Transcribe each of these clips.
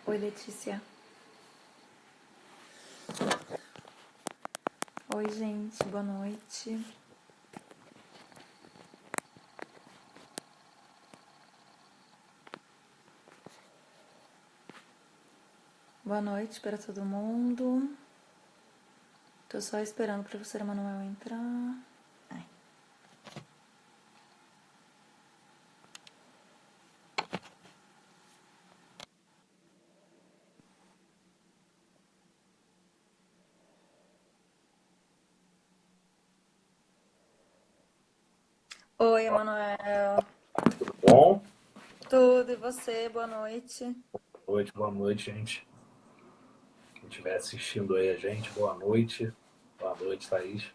Oi, Letícia. Oi, gente, boa noite. Boa noite para todo mundo. Tô só esperando o professor Emanuel entrar. Ai. Oi, Emanuel. Bom, Tudo e você? Boa noite. boa noite, gente. Quem estiver assistindo aí a gente, boa noite. Boa noite, Thaís.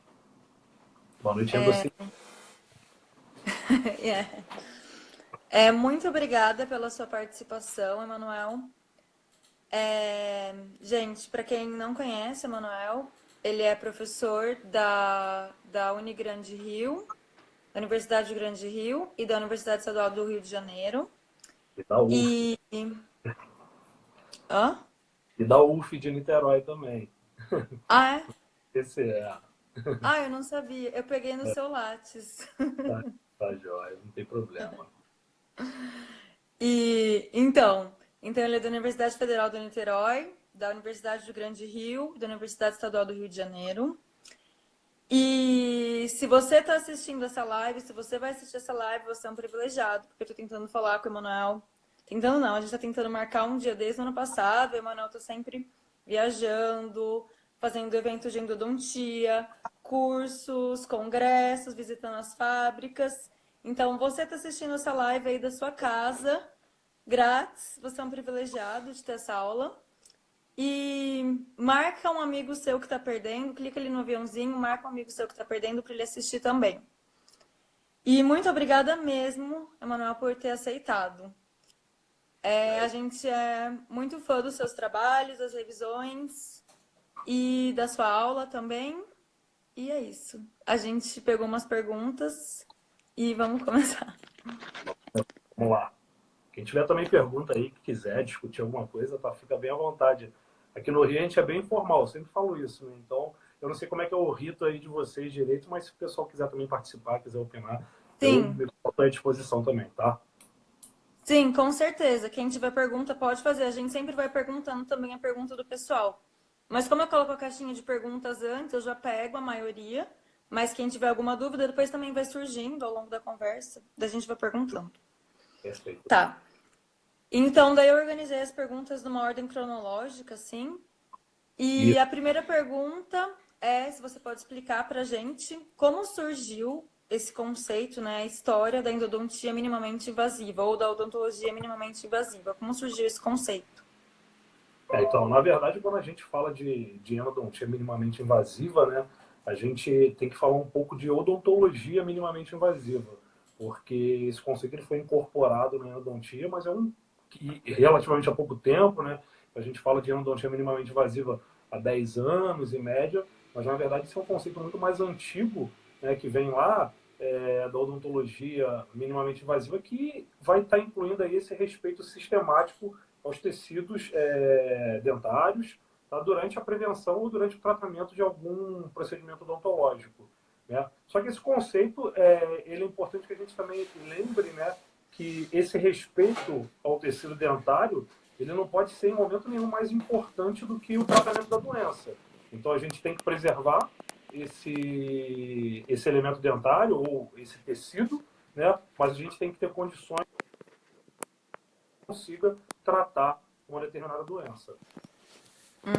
Boa noite a você. Muito obrigada pela sua participação, Emanuel. Gente, para quem não conhece, Emanuel, ele é professor da Unigrande Rio, da Universidade de Grande Rio e da Universidade Estadual do Rio de Janeiro. E da UF. E. Hã? E da UF de Niterói também. Ah, é? Esse é. Ah, eu não sabia. Eu peguei no seu Lattes. Tá, tá jóia, não tem problema. Então ele é da Universidade Federal do Niterói, da Universidade do Grande Rio, da Universidade Estadual do Rio de Janeiro. E se você está assistindo essa live, se você vai assistir essa live, você é um privilegiado, porque eu estou tentando falar com o Emanuel. Tentando não, a gente está tentando marcar um dia desde o ano passado, o Emanuel está sempre viajando, fazendo eventos de endodontia, cursos, congressos, visitando as fábricas. Então, você está assistindo essa live aí da sua casa, grátis, você é um privilegiado de ter essa aula. E marca um amigo seu que está perdendo, clica ali no aviãozinho, marca um amigo seu que está perdendo para ele assistir também. E muito obrigada mesmo, Emanuel, por ter aceitado. A gente é muito fã dos seus trabalhos, das revisões e da sua aula também. E é isso. A gente pegou umas perguntas e vamos começar. Vamos lá. Quem tiver também pergunta aí, que quiser discutir alguma coisa, tá? Fica bem à vontade. Aqui no Rio a gente é bem informal, eu sempre falo isso, né? Então, eu não sei como é que é o rito aí de vocês direito, mas se o pessoal quiser também participar, quiser opinar, eu Sim, me coloco à disposição também, tá? sim, com certeza. Quem tiver pergunta pode fazer. A gente sempre vai perguntando também a pergunta do pessoal. Mas como eu coloco a caixinha de perguntas antes, eu já pego a maioria. Mas quem tiver alguma dúvida, depois também vai surgindo ao longo da conversa. Da gente vai perguntando. Perfeito. Tá. Então, daí eu organizei as perguntas numa ordem cronológica, assim. E E a primeira pergunta é se você pode explicar pra gente como surgiu esse conceito, né, a história da endodontia minimamente invasiva ou da odontologia minimamente invasiva. Como surgiu esse conceito? então, na verdade, quando a gente fala de endodontia minimamente invasiva, né, a gente tem que falar um pouco de odontologia minimamente invasiva, porque esse conceito ele foi incorporado na endodontia, mas é que relativamente há pouco tempo, né? A gente fala de endodontia minimamente invasiva há 10 anos, em média, mas na verdade isso é um conceito muito mais antigo, né, que vem lá da odontologia minimamente invasiva, que vai estar incluindo aí esse respeito sistemático aos tecidos dentários, tá, durante a prevenção ou durante o tratamento de algum procedimento odontológico. Né? Só que esse conceito ele é importante que a gente também lembre, né, que esse respeito ao tecido dentário ele não pode ser em momento nenhum mais importante do que o tratamento da doença. Então a gente tem que preservar esse elemento dentário ou esse tecido, né? Mas a gente tem que ter condições que consiga tratar uma determinada doença.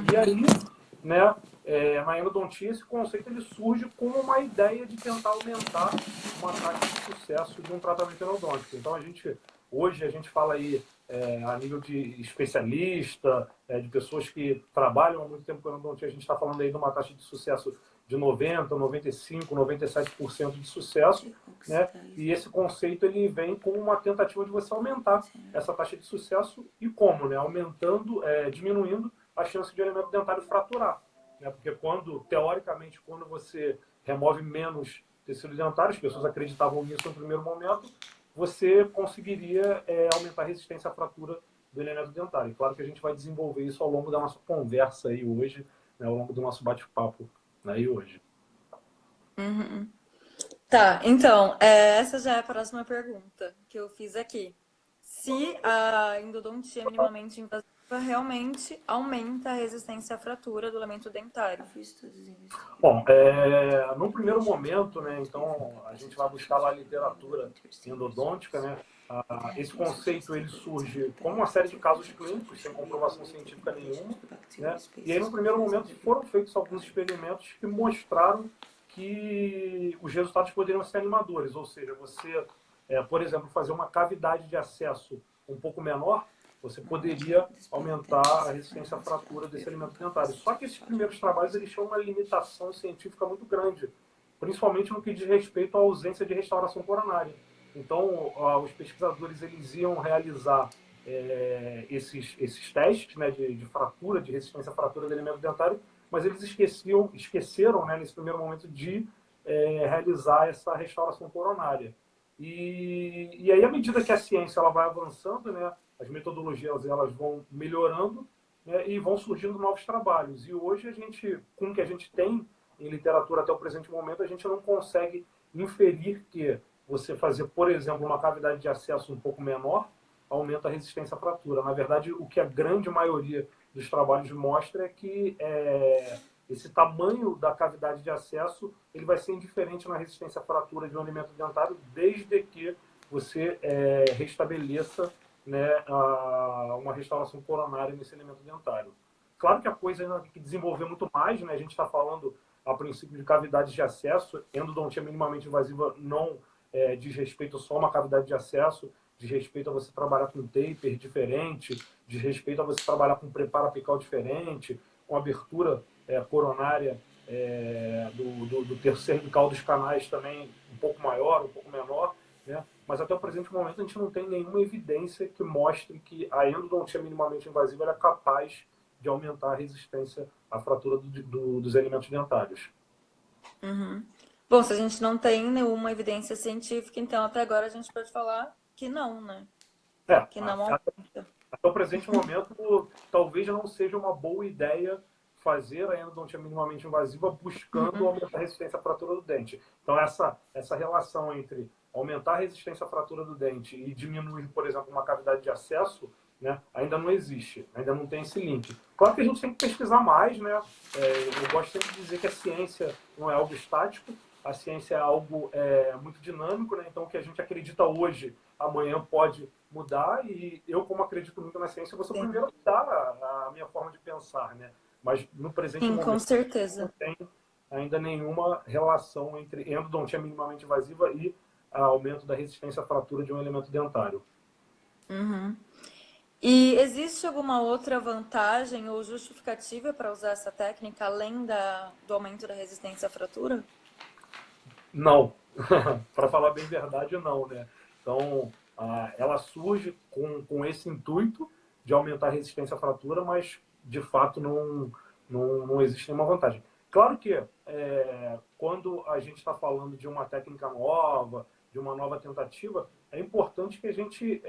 E aí, né, na endodontia, esse conceito ele surge como uma ideia de tentar aumentar uma taxa de sucesso de um tratamento endodôntico. Então, hoje a gente fala aí a nível de especialista, de pessoas que trabalham há muito tempo com endodontia, a gente está falando aí de uma taxa de sucesso de 90, 95, 97% de sucesso, né? E esse conceito ele vem como uma tentativa de você aumentar essa taxa de sucesso e como, né? Aumentando, diminuindo a chance de elemento dentário fraturar, né? Porque teoricamente, quando você remove menos tecido dentário, as pessoas acreditavam nisso no primeiro momento, você conseguiria aumentar a resistência à fratura do elemento dentário. E claro que a gente vai desenvolver isso ao longo da nossa conversa aí hoje, né, ao longo do nosso bate-papo aí hoje. Uhum. Tá, então, essa já é a próxima pergunta que eu fiz aqui. Se a endodontia minimamente invasiva realmente aumenta a resistência à fratura do elemento dentário. Bom, no primeiro momento, né, então a gente vai buscar lá a literatura endodôntica, né? Esse conceito ele surge como uma série de casos clínicos sem comprovação científica nenhuma, né? E aí no primeiro momento foram feitos alguns experimentos que mostraram que os resultados poderiam ser animadores, ou seja, você, por exemplo, fazer uma cavidade de acesso um pouco menor, você poderia aumentar a resistência à fratura desse elemento dentário. Só que esses primeiros trabalhos eles tinham uma limitação científica muito grande, principalmente no que diz respeito à ausência de restauração coronária. Então, os pesquisadores eles iam realizar esses testes, né, de fratura, de resistência à fratura do elemento dentário, mas eles esqueceram, né, nesse primeiro momento, de realizar essa restauração coronária. E aí, à medida que a ciência ela vai avançando, né, as metodologias elas vão melhorando, né, e vão surgindo novos trabalhos. E hoje a gente, com o que a gente tem em literatura até o presente momento, a gente não consegue inferir que você fazer, por exemplo, uma cavidade de acesso um pouco menor aumenta a resistência à fratura. Na verdade, o que a grande maioria dos trabalhos mostra é que esse tamanho da cavidade de acesso ele vai ser indiferente na resistência à fratura de um alimento dentário, desde que você restabeleça, né, uma restauração coronária nesse elemento dentário. Claro que a coisa ainda tem que desenvolver muito mais, né? A gente está falando a princípio de cavidades de acesso, endodontia minimamente invasiva não diz respeito só a uma cavidade de acesso, diz respeito a você trabalhar com taper diferente, diz respeito a você trabalhar com preparo apical diferente, com abertura coronária do terço cervical dos canais também um pouco maior, um pouco menor, né? Mas até o presente momento a gente não tem nenhuma evidência que mostre que a endodontia minimamente invasiva é capaz de aumentar a resistência à fratura dos elementos dentários. Uhum. Bom, se a gente não tem nenhuma evidência científica, então até agora a gente pode falar que não, né? Que não aumenta. Até o presente momento, talvez não seja uma boa ideia fazer a endodontia minimamente invasiva buscando aumentar a resistência à fratura do dente. Então, essa relação entre aumentar a resistência à fratura do dente e diminuir, por exemplo, uma cavidade de acesso, né, ainda não existe, ainda não tem esse link. Claro que a gente tem que pesquisar mais, né? Eu gosto sempre de dizer que a ciência não é algo estático, a ciência é algo muito dinâmico, né? Então, o que a gente acredita hoje, amanhã pode mudar, e eu, como acredito muito na ciência, vou ser o primeiro a mudar a minha forma de pensar, né? Mas no presente Sim, com momento não certeza. tem ainda nenhuma relação entre endodontia minimamente invasiva e aumento da resistência à fratura de um elemento dentário. Uhum. E existe alguma outra vantagem ou justificativa para usar essa técnica além do aumento da resistência à fratura? Não, para falar bem verdade, não, né? Então, ela surge com esse intuito de aumentar a resistência à fratura, mas de fato não existe nenhuma vantagem. Claro que quando a gente está falando de uma técnica nova, de uma nova tentativa, é importante que a gente,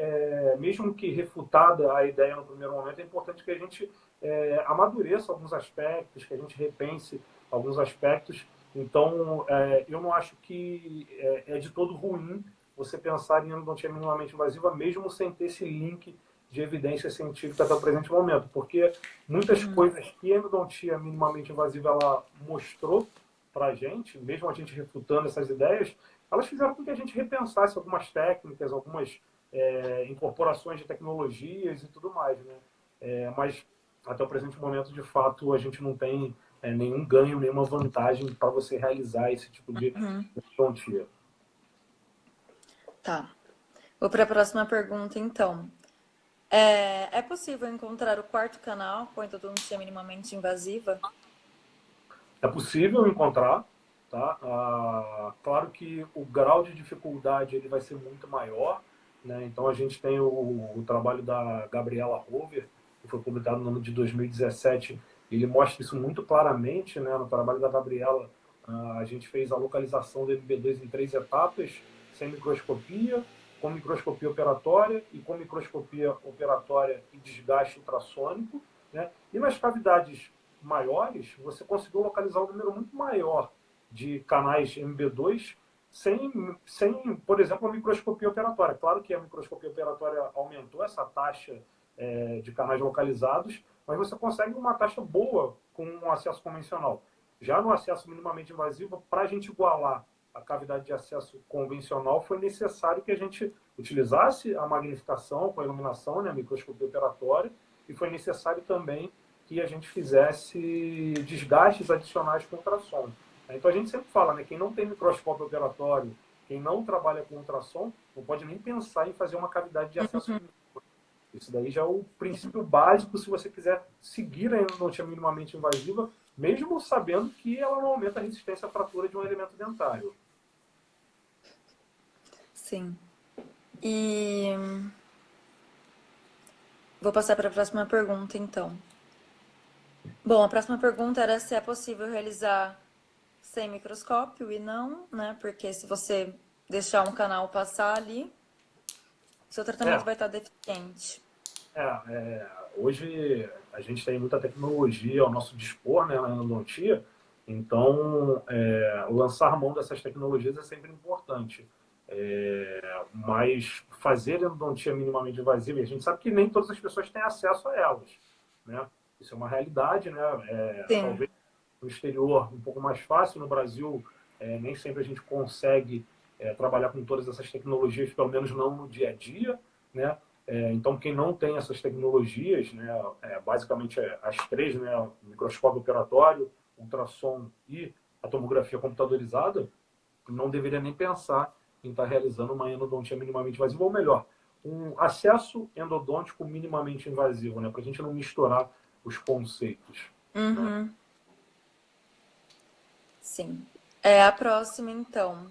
mesmo que refutada a ideia no primeiro momento, é importante que a gente amadureça alguns aspectos, que a gente repense alguns aspectos. Então, eu não acho que é de todo ruim você pensar em endodontia minimamente invasiva, mesmo sem ter esse link de evidência científica até o presente momento, porque muitas coisas que a endodontia minimamente invasiva ela mostrou para a gente, mesmo a gente refutando essas ideias, elas fizeram com que a gente repensasse algumas técnicas, algumas incorporações de tecnologias e tudo mais, né? Mas até o presente momento, de fato, a gente não tem nenhum ganho, nenhuma vantagem para você realizar esse tipo de endodontia. Tá. Vou para a próxima pergunta, então. É possível encontrar o quarto canal com endodontia minimamente invasiva? É possível encontrar, tá? Claro que o grau de dificuldade ele vai ser muito maior, né? Então a gente tem o trabalho da Gabriela Rover, que foi publicado no ano de 2017, ele mostra isso muito claramente, né? No trabalho da Gabriela, a gente fez a localização do MB2 em 3 etapas, sem microscopia, com microscopia operatória e com microscopia operatória e desgaste ultrassônico, né? E nas cavidades maiores, você conseguiu localizar um número muito maior de canais MB2 sem, por exemplo, a microscopia operatória. Claro que a microscopia operatória aumentou essa taxa de canais localizados, mas você consegue uma taxa boa com um acesso convencional. Já no acesso minimamente invasivo, para a gente igualar a cavidade de acesso convencional, foi necessário que a gente utilizasse a magnificação com a iluminação, né, a microscopia operatória, e foi necessário também que a gente fizesse desgastes adicionais com ultrassom. Então a gente sempre fala, né, quem não tem microscópio operatório, quem não trabalha com ultrassom, não pode nem pensar em fazer uma cavidade de acesso mínimo. Isso daí já é o princípio básico se você quiser seguir a endodontia minimamente invasiva, mesmo sabendo que ela não aumenta a resistência à fratura de um elemento dentário. Sim. E vou passar para a próxima pergunta, então. Bom, a próxima pergunta era se é possível realizar sem microscópio e não, né? Porque se você deixar um canal passar ali, seu tratamento vai estar deficiente. Hoje a gente tem muita tecnologia ao nosso dispor, né, na endodontia, então lançar mão dessas tecnologias é sempre importante. Mas fazer endodontia minimamente invasiva, e a gente sabe que nem todas as pessoas têm acesso a elas, né? Isso é uma realidade, né? Talvez no exterior um pouco mais fácil, no Brasil nem sempre a gente consegue trabalhar com todas essas tecnologias, pelo menos não no dia a dia, né? Então, quem não tem essas tecnologias, né, basicamente as três, né, o microscópio operatório, ultrassom e a tomografia computadorizada, não deveria nem pensar em estar realizando uma endodontia minimamente invasiva, ou melhor, um acesso endodôntico minimamente invasivo, né, para a gente não misturar os conceitos. Uhum. Né? Sim. A próxima, então.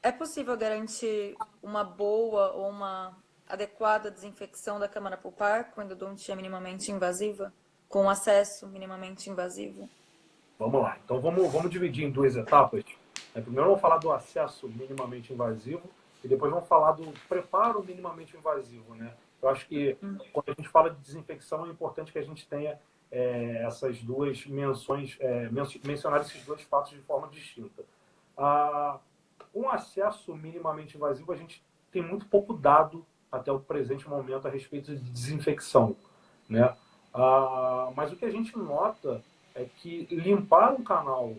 É possível garantir uma boa ou uma adequada desinfecção da câmara pulpar com endodontia minimamente invasiva? Com acesso minimamente invasivo? Vamos lá. Então, vamos dividir em duas etapas. Primeiro, vamos falar do acesso minimamente invasivo e depois vamos falar do preparo minimamente invasivo, né? Eu acho que quando a gente fala de desinfecção, é importante que a gente tenha essas duas menções, mencionar esses dois fatos de forma distinta. Um acesso minimamente invasivo, a gente tem muito pouco dado até o presente momento a respeito de desinfecção, né? Mas o que a gente nota é que limpar um canal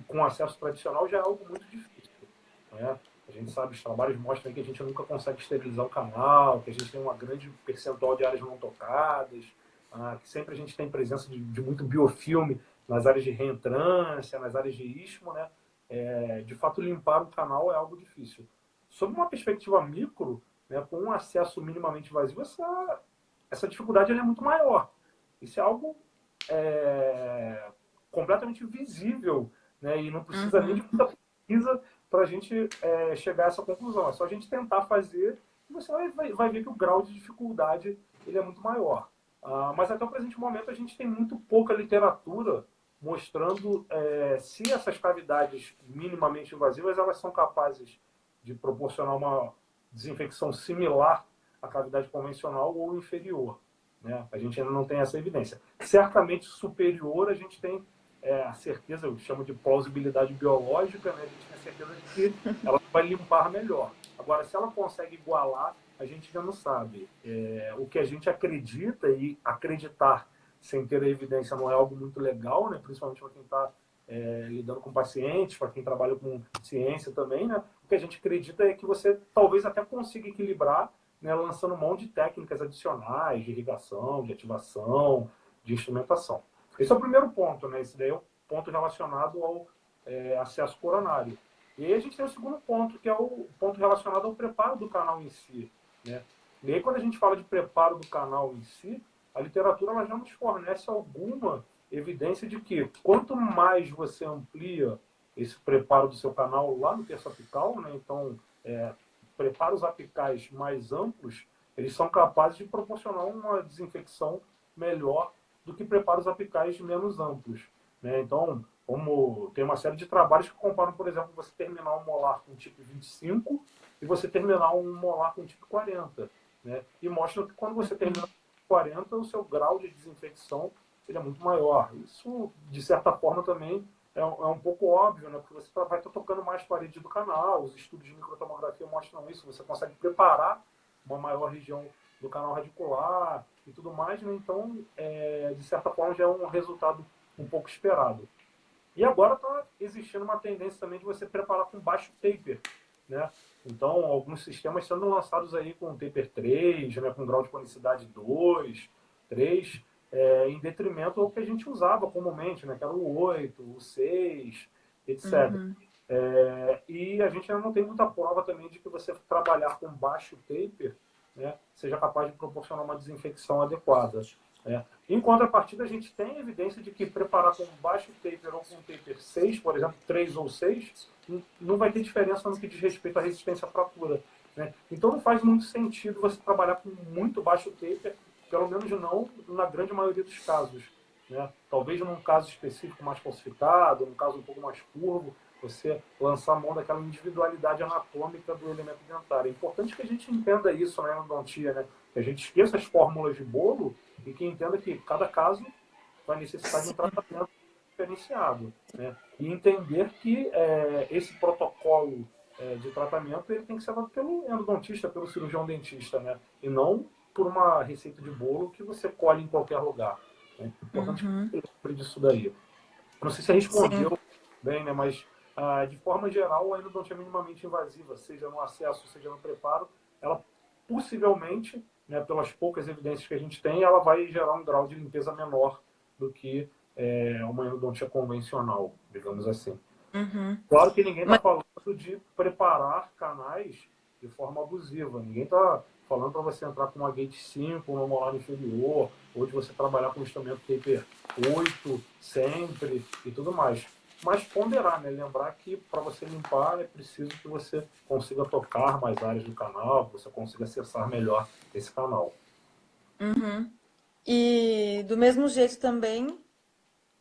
com acesso tradicional já é algo muito difícil, né? A gente sabe, os trabalhos mostram que a gente nunca consegue esterilizar o canal, que a gente tem uma grande percentual de áreas não tocadas, que sempre a gente tem presença de muito biofilme nas áreas de reentrância, nas áreas de istmo, né? De fato, limpar o canal é algo difícil. Sob uma perspectiva micro, né, com um acesso minimamente vazio, essa dificuldade é muito maior. Isso é algo completamente visível, né, e não precisa nem de muita pesquisa para a gente chegar a essa conclusão. É só a gente tentar fazer e você vai ver que o grau de dificuldade ele é muito maior. Mas até o presente momento a gente tem muito pouca literatura mostrando se essas cavidades minimamente invasivas elas são capazes de proporcionar uma desinfecção similar à cavidade convencional ou inferior, né? A gente ainda não tem essa evidência. Certamente superior a gente tem a certeza, eu chamo de plausibilidade biológica, né? A gente tem a certeza de que ela vai limpar melhor. Agora, se ela consegue igualar, a gente já não sabe. O que a gente acredita, e acreditar sem ter a evidência não é algo muito legal, né? Principalmente para quem está lidando com pacientes, para quem trabalha com ciência também, né? O que a gente acredita é que você talvez até consiga equilibrar, né, lançando mão de técnicas adicionais, de irrigação, de ativação, de instrumentação. Esse é o primeiro ponto, né? Esse daí é o ponto relacionado ao acesso coronário. E aí a gente tem o segundo ponto, que é o ponto relacionado ao preparo do canal em si, né? E aí quando a gente fala de preparo do canal em si, a literatura ela já nos fornece alguma evidência de que quanto mais você amplia esse preparo do seu canal lá no terço apical, né? Então, preparos apicais mais amplos, eles são capazes de proporcionar uma desinfecção melhor do que preparos apicais menos amplos, né? Então, como tem uma série de trabalhos que comparam, por exemplo, você terminar um molar com tipo 25 e você terminar um molar com tipo 40, né? E mostra que quando você termina com 40, o seu grau de desinfecção ele é muito maior. Isso, de certa forma, também é um pouco óbvio, né? Porque você vai estar tocando mais parede do canal, os estudos de microtomografia mostram isso, você consegue preparar uma maior região do canal radicular e tudo mais, né? Então, de certa forma, já é um resultado um pouco esperado. E agora está existindo uma tendência também de você preparar com baixo taper, né? Então, alguns sistemas sendo lançados aí com taper 3, né, com grau de conicidade 2, 3, em detrimento ao que a gente usava comumente, né, que era o 8, o 6, etc. Uhum. E a gente ainda não tem muita prova também de que você trabalhar com baixo taper, né, seja capaz de proporcionar uma desinfecção adequada. Né? Em contrapartida, a gente tem evidência de que preparar com baixo taper ou com taper 6, por exemplo, 3 ou 6, não vai ter diferença no que diz respeito à resistência à fratura. Né? Então não faz muito sentido você trabalhar com muito baixo taper, pelo menos não na grande maioria dos casos. Né? Talvez num caso específico mais falsificado, num caso um pouco mais curvo, você lançar a mão daquela individualidade anatômica do elemento dentário. É importante que a gente entenda isso na endodontia, né? Que a gente esqueça as fórmulas de bolo e que entenda que cada caso vai necessitar de um tratamento diferenciado, né? E entender que esse protocolo de tratamento ele tem que ser dado pelo endodontista, pelo cirurgião dentista, né? E não por uma receita de bolo que você colhe em qualquer lugar. Né? É importante que Uhum. você lembre disso daí. Não sei se Sim. respondeu bem, né? Mas de forma geral, a endodontia minimamente invasiva, seja no acesso, seja no preparo, ela possivelmente, né, pelas poucas evidências que a gente tem, ela vai gerar um grau de limpeza menor do que uma endodontia convencional, digamos assim. Uhum. Claro que ninguém está Mas, falando de preparar canais de forma abusiva. Ninguém está falando para você entrar com uma gate 5 no molar inferior, ou de você trabalhar com o instrumento taper 8 sempre e tudo mais. Mas ponderar, né? Lembrar que para você limpar é preciso que você consiga tocar mais áreas do canal, que você consiga acessar melhor esse canal. uhum. E do mesmo jeito também,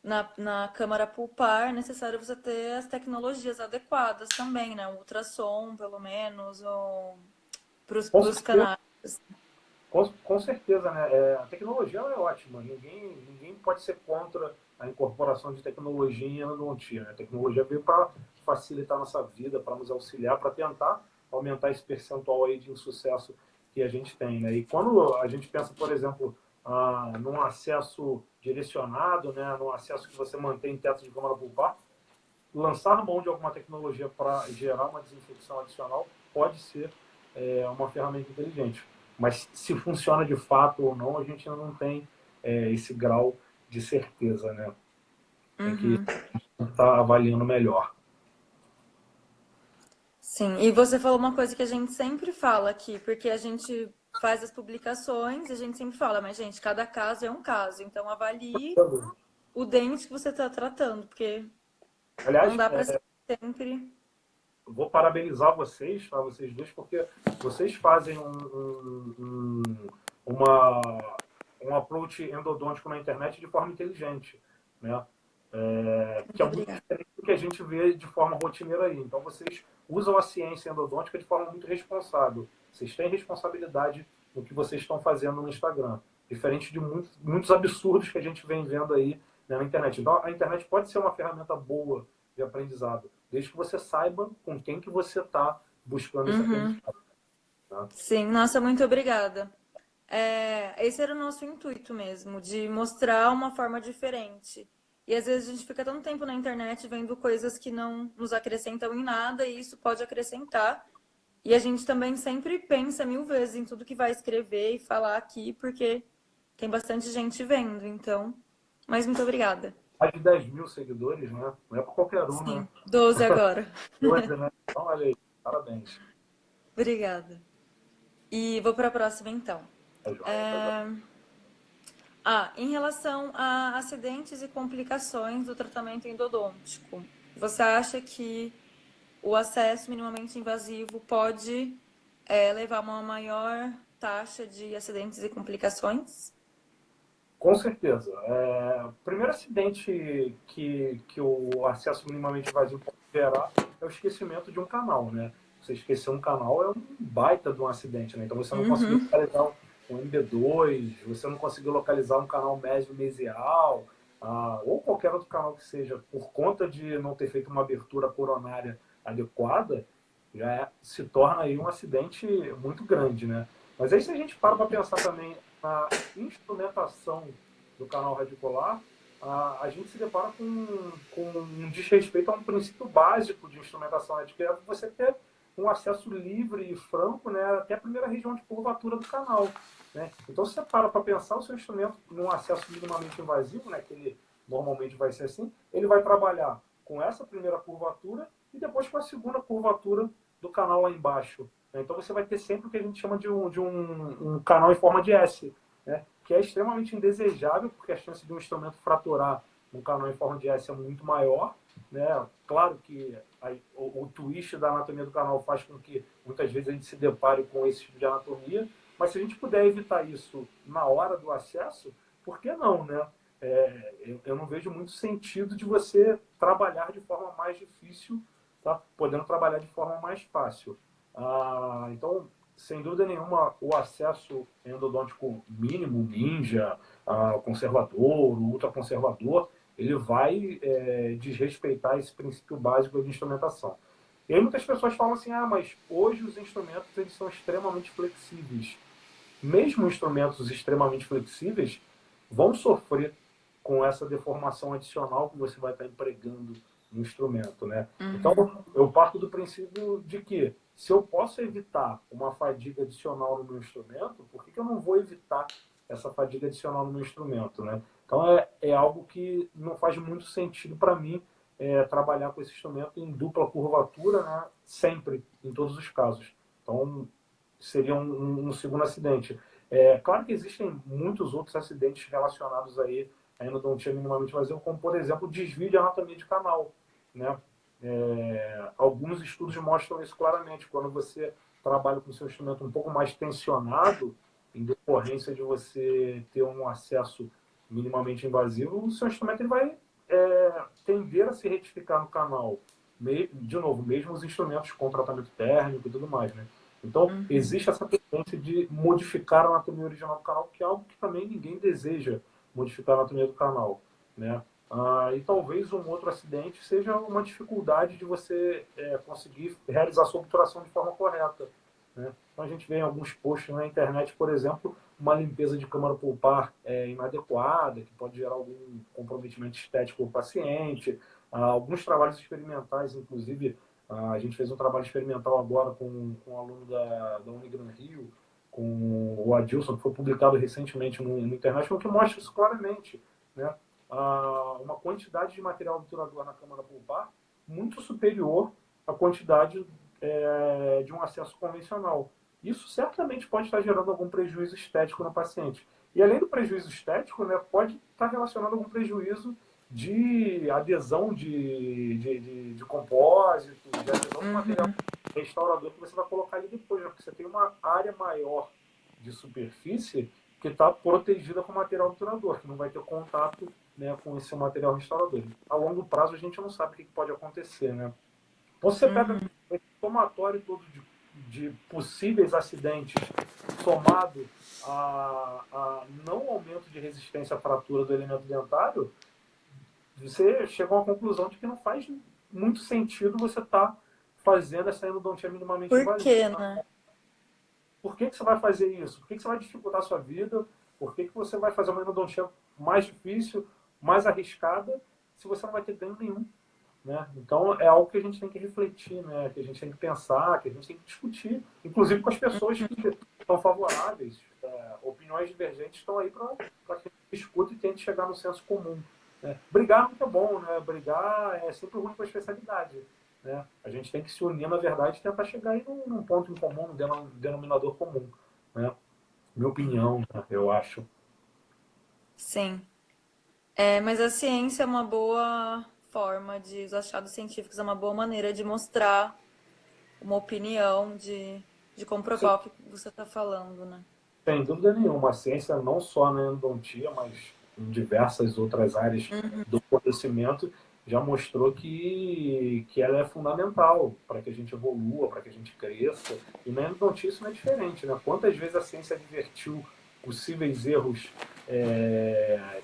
na câmara pulpar, é necessário você ter as tecnologias adequadas também, né? O ultrassom, pelo menos, ou Com pros certeza, canais. com certeza, né? A tecnologia ela é ótima. Ninguém pode ser contra a incorporação de tecnologia em endodontia. Né? A tecnologia veio para facilitar a nossa vida, para nos auxiliar, para tentar aumentar esse percentual aí de insucesso que a gente tem. Né? E quando a gente pensa, por exemplo, num acesso direcionado, né? Num acesso que você mantém teto de câmara pulpar, lançar mão de alguma tecnologia para gerar uma desinfecção adicional pode ser uma ferramenta inteligente. Mas se funciona de fato ou não, a gente ainda não tem esse grau de certeza, né? Tem que Uhum. estar avaliando melhor. Sim, e você falou uma coisa que a gente sempre fala aqui, porque a gente faz as publicações e a gente sempre fala, mas gente, cada caso é um caso, então avalie o dente que você está tratando, porque não Aliás, dá para sempre. vou parabenizar vocês, tá? Vocês dois, porque vocês fazem um approach endodôntico na internet de forma inteligente, né? Que Muito é muito obrigada. diferente do que a gente vê de forma rotineira aí. Então, vocês usam a ciência endodôntica de forma muito responsável. Vocês têm responsabilidade no que vocês estão fazendo no Instagram, diferente de muitos absurdos que a gente vem vendo aí, né, na internet. Então, a internet pode ser uma ferramenta boa de aprendizado, desde que você saiba com quem que você está buscando esse Uhum. aprendizado. Né? Sim, nossa, muito obrigada. Esse era o nosso intuito mesmo, de mostrar uma forma diferente. E às vezes a gente fica tanto tempo na internet vendo coisas que não nos acrescentam em nada, e isso pode acrescentar. E a gente também sempre pensa mil vezes em tudo que vai escrever e falar aqui, porque tem bastante gente vendo, então. Mas muito obrigada. Mais de 10 mil seguidores, né? Não é para qualquer um, né? Sim, 12 agora. Dois, né? Então, olha aí, parabéns. Obrigada. E vou para a próxima então. Tá joia, tá joia. É, em relação a acidentes e complicações do tratamento endodôntico, você acha que o acesso minimamente invasivo pode levar a uma maior taxa de acidentes e complicações? Com certeza. O primeiro acidente que o acesso minimamente invasivo pode gerar é o esquecimento de um canal, né? você esquecer um canal é um baita de um acidente, né? Então você não conseguiu Uhum. localizar um MB2, você não conseguiu localizar um canal mesial, ou qualquer outro canal que seja, por conta de não ter feito uma abertura coronária adequada, se torna aí um acidente muito grande, né? Mas aí se a gente para pensar também na instrumentação do canal radicular, a gente se depara com um desrespeito a um princípio básico de instrumentação, né? Que é você ter um acesso livre e franco, né, até a primeira região de curvatura do canal. Né? Então, se você para pensar o seu instrumento num acesso minimamente invasivo, né, que ele normalmente vai ser assim, ele vai trabalhar com essa primeira curvatura e depois com a segunda curvatura do canal lá embaixo. Né? Então, você vai ter sempre o que a gente chama de um canal em forma de S, né? Que é extremamente indesejável, porque a chance de um instrumento fraturar um canal em forma de S é muito maior. Né? Claro que o twist da anatomia do canal faz com que muitas vezes a gente se depare com esse tipo de anatomia, mas se a gente puder evitar isso na hora do acesso, por que não, né? Eu não vejo muito sentido de você trabalhar de forma mais difícil, tá? Podendo trabalhar de forma mais fácil. Então, sem dúvida nenhuma, o acesso endodôntico mínimo, ninja, conservador, ultraconservador, ele vai desrespeitar esse princípio básico de instrumentação. E aí muitas pessoas falam assim, mas hoje os instrumentos eles são extremamente flexíveis. Mesmo instrumentos extremamente flexíveis vão sofrer com essa deformação adicional que você vai estar empregando no instrumento, né? Então, eu parto do princípio de que se eu posso evitar uma fadiga adicional no meu instrumento, por que eu não vou evitar essa fadiga adicional no meu instrumento, né? Então, é algo que não faz muito sentido para mim trabalhar com esse instrumento em dupla curvatura, né? Sempre, em todos os casos. Então, seria um segundo acidente. Claro que existem muitos outros acidentes relacionados aí a endodontia minimamente invasiva, como, por exemplo, desvio de anatomia de canal. Né? Alguns estudos mostram isso claramente. Quando você trabalha com o seu instrumento um pouco mais tensionado, em decorrência de você ter um acesso minimamente invasivo, o seu instrumento ele vai tender a se retificar no canal. De novo, mesmo os instrumentos com tratamento térmico e tudo mais, né? Então, existe essa tendência de modificar a anatomia original do canal, que é algo que também ninguém deseja modificar a anatomia do canal. Né? E talvez um outro acidente seja uma dificuldade de você conseguir realizar a sua obturação de forma correta. Né? Então, a gente vê em alguns posts na internet, por exemplo, uma limpeza de câmara pulpar inadequada, que pode gerar algum comprometimento estético ao paciente. Alguns trabalhos experimentais, inclusive, a gente fez um trabalho experimental agora com um aluno da Unigran Rio, com o Adilson, que foi publicado recentemente no International, que mostra isso claramente. Né? Uma quantidade de material obturador na câmara pulpar muito superior à quantidade de um acesso convencional. Isso certamente pode estar gerando algum prejuízo estético no paciente. E além do prejuízo estético, né, pode estar relacionado a algum prejuízo de adesão de compósito, de adesão de material restaurador que você vai colocar ali depois, né? Porque você tem uma área maior de superfície que está protegida com material obturador, que não vai ter contato, né, com esse material restaurador. A longo prazo a gente não sabe o que pode acontecer, né? Então você pega esse somatório todo de possíveis acidentes somado a não aumento de resistência à fratura do elemento dentário, você chega a uma conclusão de que não faz muito sentido você estar fazendo essa endodontia minimamente Por quê, invasiva. né? Por que você vai fazer isso? Por que você vai dificultar a sua vida? Por que você vai fazer uma endodontia mais difícil, mais arriscada, se você não vai ter ganho nenhum? Né? Então, é algo que a gente tem que refletir, né? Que a gente tem que pensar, que a gente tem que discutir, inclusive com as pessoas que estão favoráveis. Opiniões divergentes estão aí para que a gente discute e tente chegar no senso comum. Né? Brigar nunca é bom, né? Brigar é sempre ruim para a especialidade. Né? A gente tem que se unir, na verdade, e tentar chegar aí num ponto em comum, num denominador comum. Né? Minha opinião, né? Eu acho. Sim. Mas a ciência é uma boa forma de. Os achados científicos é uma boa maneira de mostrar uma opinião, de Sim, comprovar o que você está falando, né? sem dúvida nenhuma. A ciência, não só na endodontia, mas em diversas outras áreas do conhecimento, já mostrou que ela é fundamental para que a gente evolua, para que a gente cresça. E na endodontia isso não é diferente, né? Quantas vezes a ciência advertiu possíveis erros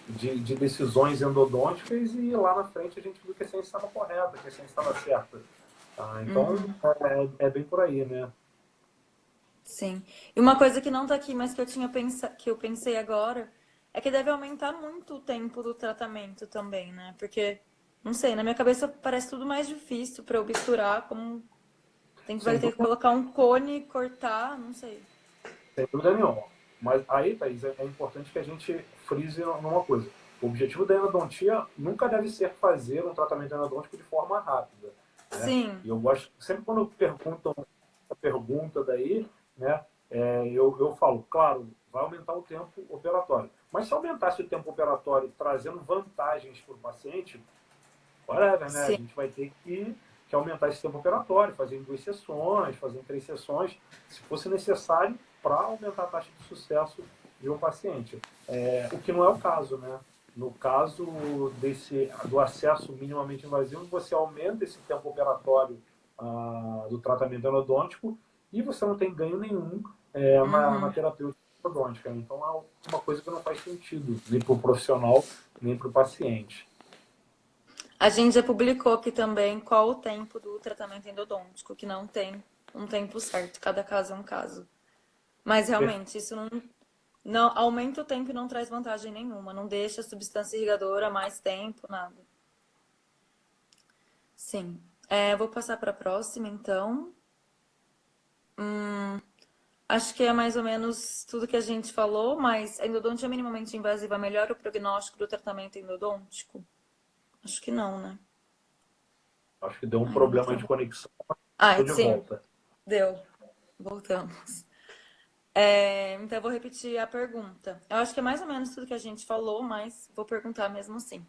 de decisões endodônticas e lá na frente a gente viu que a ciência estava correta, que a ciência estava certa. Então, Uhum. é bem por aí, né? Sim. E uma coisa que não tá aqui, mas que que eu pensei agora, é que deve aumentar muito o tempo do tratamento também, né? Porque, não sei, na minha cabeça parece tudo mais difícil pra eu misturar, como vai Sem ter que dúvida, colocar um cone, cortar, não sei. sem dúvida nenhuma. Mas aí, Thaís, é importante que a gente frise numa coisa. O objetivo da endodontia nunca deve ser fazer um tratamento endodôntico de forma rápida, né? Sim. E eu gosto, sempre quando perguntam a pergunta daí, né, eu falo, claro, vai aumentar o tempo operatório. Mas se aumentasse o tempo operatório trazendo vantagens para o paciente, whatever, né? A Sim. gente vai ter que aumentar esse tempo operatório, fazer em 2 sessões, fazer em 3 sessões, se fosse necessário, para aumentar a taxa de sucesso de um paciente. O que não é o caso, né? No caso do acesso minimamente invasivo, você aumenta esse tempo operatório do tratamento endodôntico e você não tem ganho nenhum na Uhum. terapêutica endodôntica. Então é uma coisa que não faz sentido, nem para o profissional, nem para o paciente. A gente já publicou aqui também qual o tempo do tratamento endodôntico, que não tem um tempo certo, cada caso é um caso. Mas realmente, isso não aumenta o tempo e não traz vantagem nenhuma, não deixa a substância irrigadora mais tempo, nada. Sim. Vou passar para a próxima, então. Acho que é mais ou menos tudo que a gente falou, mas a endodontia minimamente invasiva melhora o prognóstico do tratamento endodôntico? Acho que não, né? Acho que deu um Ah, problema de então. conexão. Estou Ah, de sim, volta. deu. Voltamos. Então eu vou repetir a pergunta. Eu acho que é mais ou menos tudo que a gente falou, mas vou perguntar mesmo assim.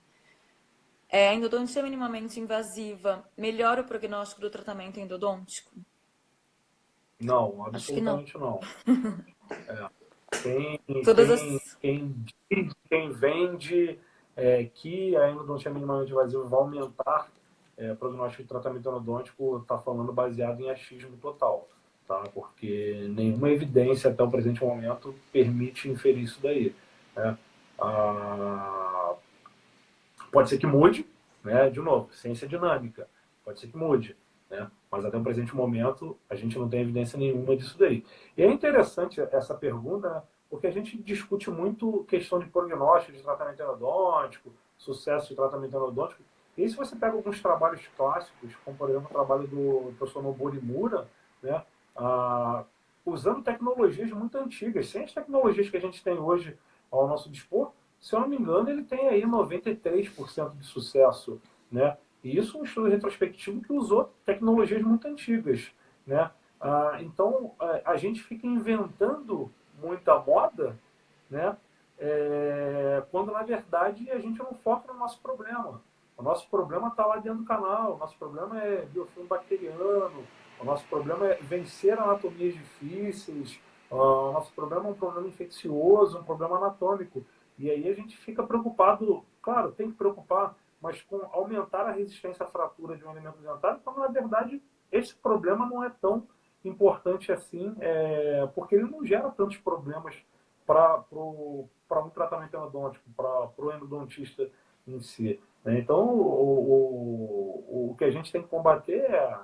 A endodontia minimamente invasiva melhora o prognóstico do tratamento endodôntico? Não, Acho que não. absolutamente não. Quem, Todas quem, as. quem, quem vende que a endodontia minimamente invasiva vai aumentar o prognóstico de tratamento endodôntico está falando baseado em achismo total, tá? Porque nenhuma evidência até o presente momento permite inferir isso daí, né? Ah, pode ser que mude, né? De novo, ciência dinâmica, pode ser que mude, né? Mas até o presente momento a gente não tem evidência nenhuma disso daí. E é interessante essa pergunta, né? Porque a gente discute muito questão de prognóstico de tratamento endodôntico, sucesso de tratamento endodôntico. E se você pega alguns trabalhos clássicos, como por exemplo o trabalho do professor Nobuo Mura, né? Ah, usando tecnologias muito antigas, sem as tecnologias que a gente tem hoje ao nosso dispor, se eu não me engano, ele tem aí 93% de sucesso, né? E isso é um estudo retrospectivo que usou tecnologias muito antigas, né? Então, a gente fica inventando muita moda, né? Quando, na verdade, a gente não foca no nosso problema. O nosso problema está lá dentro do canal, o nosso problema é biofilme bacteriano, o nosso problema é vencer anatomias difíceis, o nosso problema é um problema infeccioso, um problema anatômico. E aí a gente fica preocupado, claro, tem que preocupar, mas com aumentar a resistência à fratura de um elemento dentário, quando na verdade esse problema não é tão importante assim, porque ele não gera tantos problemas para um tratamento endodôntico, para o endodontista em si. Né? Então, o que a gente tem que combater é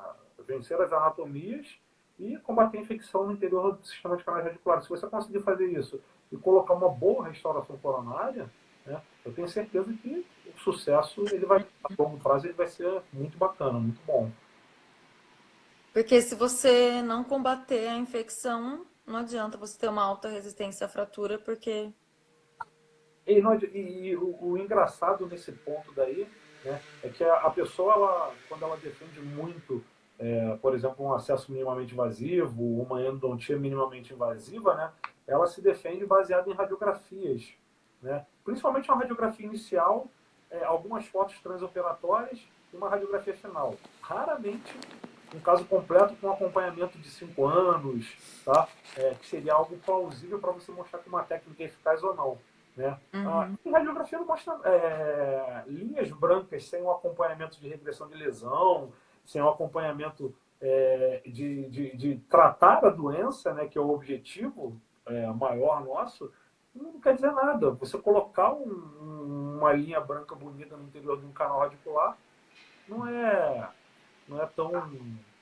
vencer as anatomias e combater a infecção no interior do sistema de canais radiculares. Se você conseguir fazer isso e colocar uma boa restauração coronária, né, eu tenho certeza que o sucesso ele vai, a longo prazo, ele vai ser muito bacana, muito bom. Porque se você não combater a infecção, não adianta você ter uma alta resistência à fratura, porque. E o engraçado nesse ponto daí, né, é que a pessoa, quando ela defende muito, por exemplo, um acesso minimamente invasivo, uma endodontia minimamente invasiva, né, ela se defende baseada em radiografias, né, principalmente uma radiografia inicial, algumas fotos transoperatórias e uma radiografia final. Raramente um caso completo com acompanhamento de 5 anos, tá? Que seria algo plausível para você mostrar que uma técnica é eficaz ou não. né? Uhum. E radiografia não mostra linhas brancas sem um acompanhamento de regressão de lesão, sem um acompanhamento de tratar a doença, né, que é o objetivo maior nosso, não quer dizer nada. Você colocar uma linha branca bonita no interior de um canal radicular não é, não é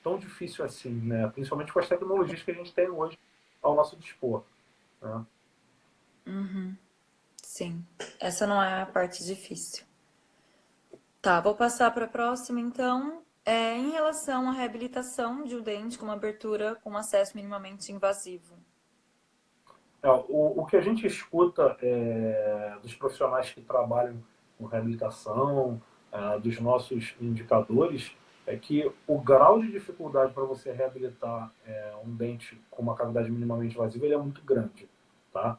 tão difícil assim, né? Principalmente com as tecnologias que a gente tem hoje ao nosso dispor, né? Uhum. Sim, essa não é a parte difícil. Tá, vou passar para a próxima, então. Em relação à reabilitação de um dente com uma abertura com acesso minimamente invasivo. O que a gente escuta dos profissionais que trabalham com reabilitação, dos nossos indicadores, é que o grau de dificuldade para você reabilitar um dente com uma cavidade minimamente invasiva ele é muito grande. Tá?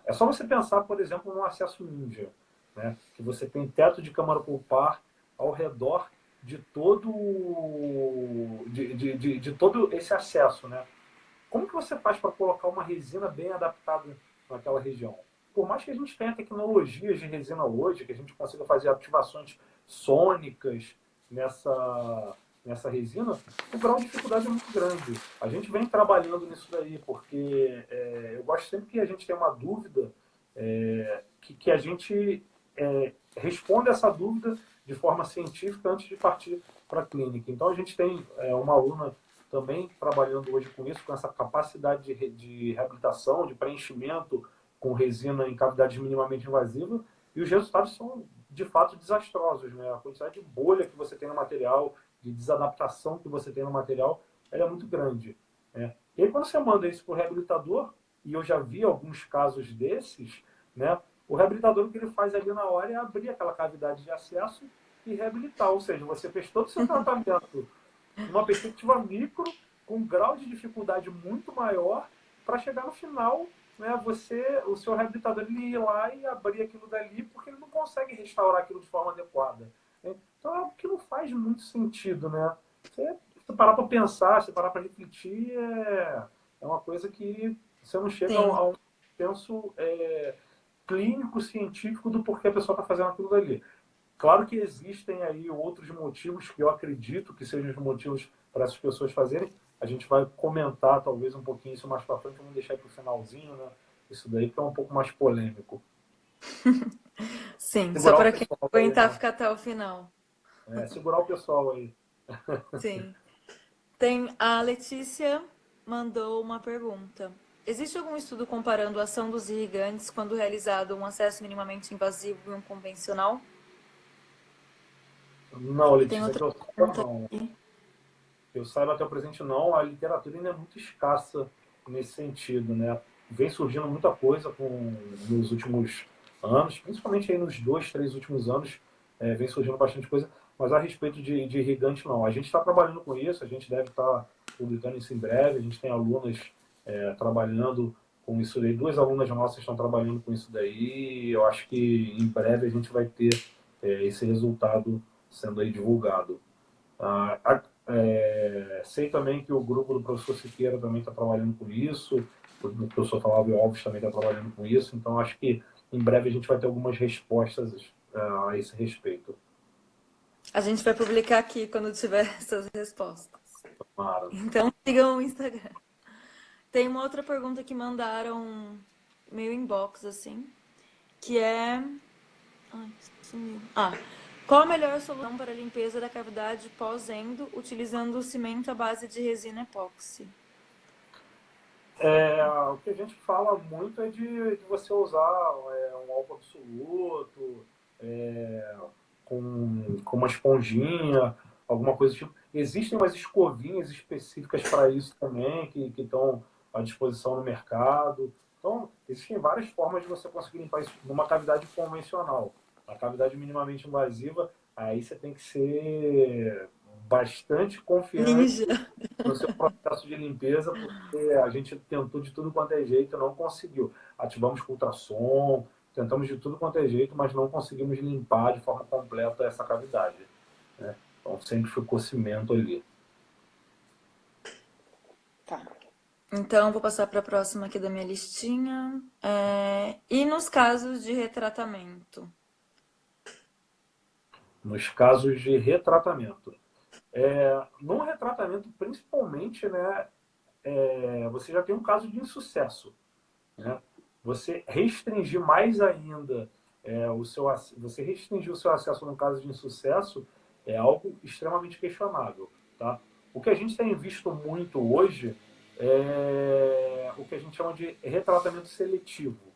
É só você pensar, por exemplo, no acesso ninja, né? Que você tem teto de câmara pulpar ao redor de todo esse acesso, né? Como que você faz para colocar uma resina bem adaptada naquela região? Por mais que a gente tenha tecnologias de resina hoje, que a gente consiga fazer ativações sônicas nessa resina, o grau de dificuldade é muito grande. A gente vem trabalhando nisso daí, porque eu gosto sempre que a gente tem uma dúvida, que a gente responda essa dúvida de forma científica antes de partir para a clínica. Então, a gente tem uma aluna também trabalhando hoje com isso, com essa capacidade de reabilitação, de preenchimento com resina em cavidades minimamente invasivas, e os resultados são, de fato, desastrosos. Né? A quantidade de bolha que você tem no material, de desadaptação que você tem no material, ela é muito grande. Né? E aí, quando você manda isso para o reabilitador, e eu já vi alguns casos desses, né? O reabilitador, o que ele faz ali na hora é abrir aquela cavidade de acesso e reabilitar. Ou seja, você fez todo o seu tratamento numa perspectiva micro, com um grau de dificuldade muito maior, para chegar no final, né, o seu reabilitador ele ir lá e abrir aquilo dali, porque ele não consegue restaurar aquilo de forma adequada. Né? Então é algo que não faz muito sentido. Né? Você parar para pensar, você parar para refletir, é uma coisa que você não chega Sim, a um senso clínico, científico do porquê a pessoa está fazendo aquilo dali. Claro que existem aí outros motivos que eu acredito que sejam os motivos para essas pessoas fazerem. A gente vai comentar talvez um pouquinho isso mais para frente, vamos deixar para o finalzinho, né? Isso daí que é um pouco mais polêmico. sim, só Segurar o para quem pessoal aí, aguentar né? ficar até o final. Segurar o pessoal aí. Sim. Tem a Letícia mandou uma pergunta. Existe algum estudo comparando a ação dos irrigantes quando realizado um acesso minimamente invasivo e um convencional? Não, E tem Letícia, outra que eu saiba pergunta não. aqui. Que eu saiba até o presente não, a literatura ainda é muito escassa nesse sentido, né? Vem surgindo muita coisa nos últimos anos, principalmente aí nos 2, 3 últimos anos, vem surgindo bastante coisa, mas a respeito de irrigante não. A gente está trabalhando com isso, a gente deve estar publicando isso em breve, a gente tem alunas trabalhando com isso daí, duas alunas nossas estão trabalhando com isso daí, eu acho que em breve a gente vai ter esse resultado sendo aí divulgado. Sei também que o grupo do professor Siqueira também está trabalhando com isso, o professor Flávio Alves também está trabalhando com isso, então acho que em breve a gente vai ter algumas respostas a esse respeito. A gente vai publicar aqui quando tiver essas respostas. Mara. Então sigam o Instagram. Tem uma outra pergunta que mandaram meio inbox, assim, que é. Ai, sumiu. Qual a melhor solução para a limpeza da cavidade pós-endo utilizando o cimento à base de resina epóxi? O que a gente fala muito é de você usar um álcool absoluto, com uma esponjinha, alguma coisa do tipo. Existem umas escovinhas específicas para isso também, que estão à disposição no mercado. Então, existem várias formas de você conseguir limpar isso numa cavidade convencional. A cavidade minimamente invasiva, aí você tem que ser bastante confiante Ninja. no seu processo de limpeza, porque a gente tentou de tudo quanto é jeito e não conseguiu. Ativamos com ultrassom, tentamos de tudo quanto é jeito, mas não conseguimos limpar de forma completa essa cavidade. Né? Então sempre ficou cimento ali. Tá. Então, vou passar para a próxima aqui da minha listinha. E nos casos de retratamento? Nos casos de retratamento. No retratamento, principalmente, né, você já tem um caso de insucesso. Né? Você restringir mais ainda você restringir o seu acesso no caso de insucesso é algo extremamente questionável. Tá? O que a gente tem visto muito hoje é o que a gente chama de retratamento seletivo.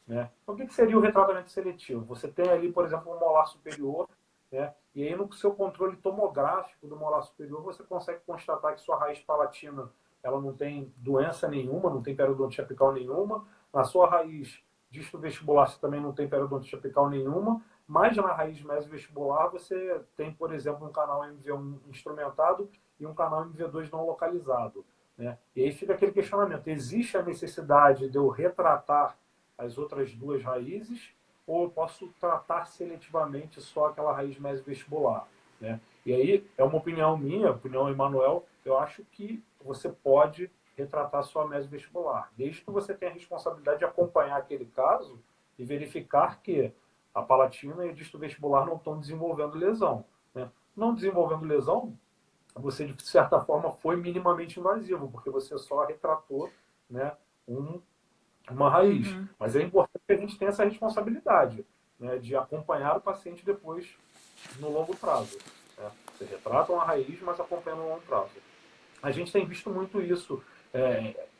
Né? Então, o que seria o retratamento seletivo? Você tem ali, por exemplo, um molar superior, né? E aí no seu controle tomográfico do molar superior você consegue constatar que sua raiz palatina ela não tem doença nenhuma, não tem periodonte apical nenhuma. Na sua raiz disto-vestibular você também não tem periodonte apical nenhuma, mas na raiz mesovestibular você tem, por exemplo, um canal MV1 instrumentado e um canal MV2 não localizado. Né? E aí fica aquele questionamento: existe a necessidade de eu retratar as outras duas raízes ou eu posso tratar seletivamente só aquela raiz mesovestibular? Né? E aí é uma opinião minha, opinião Emanuel, eu acho que você pode retratar sua mesovestibular, desde que você tenha a responsabilidade de acompanhar aquele caso e verificar que a palatina e o disto vestibular não estão desenvolvendo lesão. Né? Não desenvolvendo lesão, você de certa forma foi minimamente invasivo, porque você só retratou, né, um, uma raiz. Uhum. Mas é importante que a gente tenha essa responsabilidade, né, de acompanhar o paciente depois no longo prazo. Né? Você retrata uma raiz, mas acompanha no longo prazo. A gente tem visto muito isso,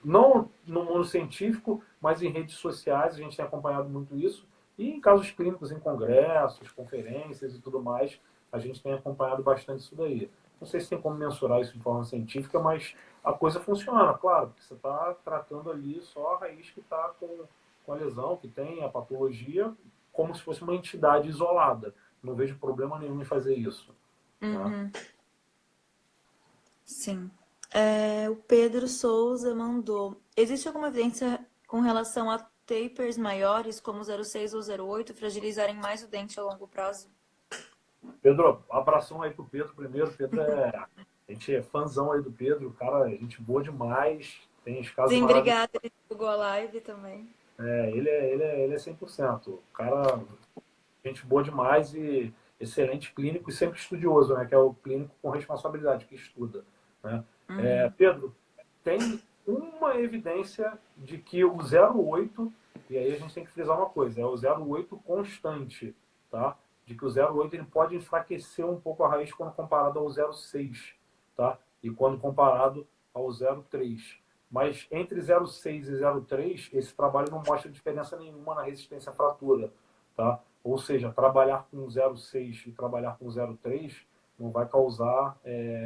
não no mundo científico, mas em redes sociais, a gente tem acompanhado muito isso, e em casos clínicos, em congressos, conferências e tudo mais, a gente tem acompanhado bastante isso daí. Não sei se tem como mensurar isso de forma científica, mas a coisa funciona, claro, porque você está tratando ali só a raiz que está com a lesão, que tem a patologia, como se fosse uma entidade isolada. Não vejo problema nenhum em fazer isso. Né? Uhum. Sim. O Pedro Souza mandou. Existe alguma evidência com relação a tapers maiores, como 0,6 ou 0,8, fragilizarem mais o dente a longo prazo? Pedro, abração aí pro Pedro primeiro. Pedro a gente é fãzão aí do Pedro, cara, gente boa demais, tem os casos Sim, maravilhosos. obrigada. Ele divulgou a live também. Ele é 100%. Cara, gente boa demais e excelente clínico e sempre estudioso, né? Que é o clínico com responsabilidade, que estuda. Né? Uhum. Pedro, tem uma evidência de que o 0,8, e aí a gente tem que frisar uma coisa, é o 0,8 constante, tá? De que o 0,8 ele pode enfraquecer um pouco a raiz quando comparado ao 0,6, tá? E quando comparado ao 0,3. Mas entre 0,6 e 0,3, esse trabalho não mostra diferença nenhuma na resistência à fratura, tá? Ou seja, trabalhar com 0,6 e trabalhar com 0,3 não vai causar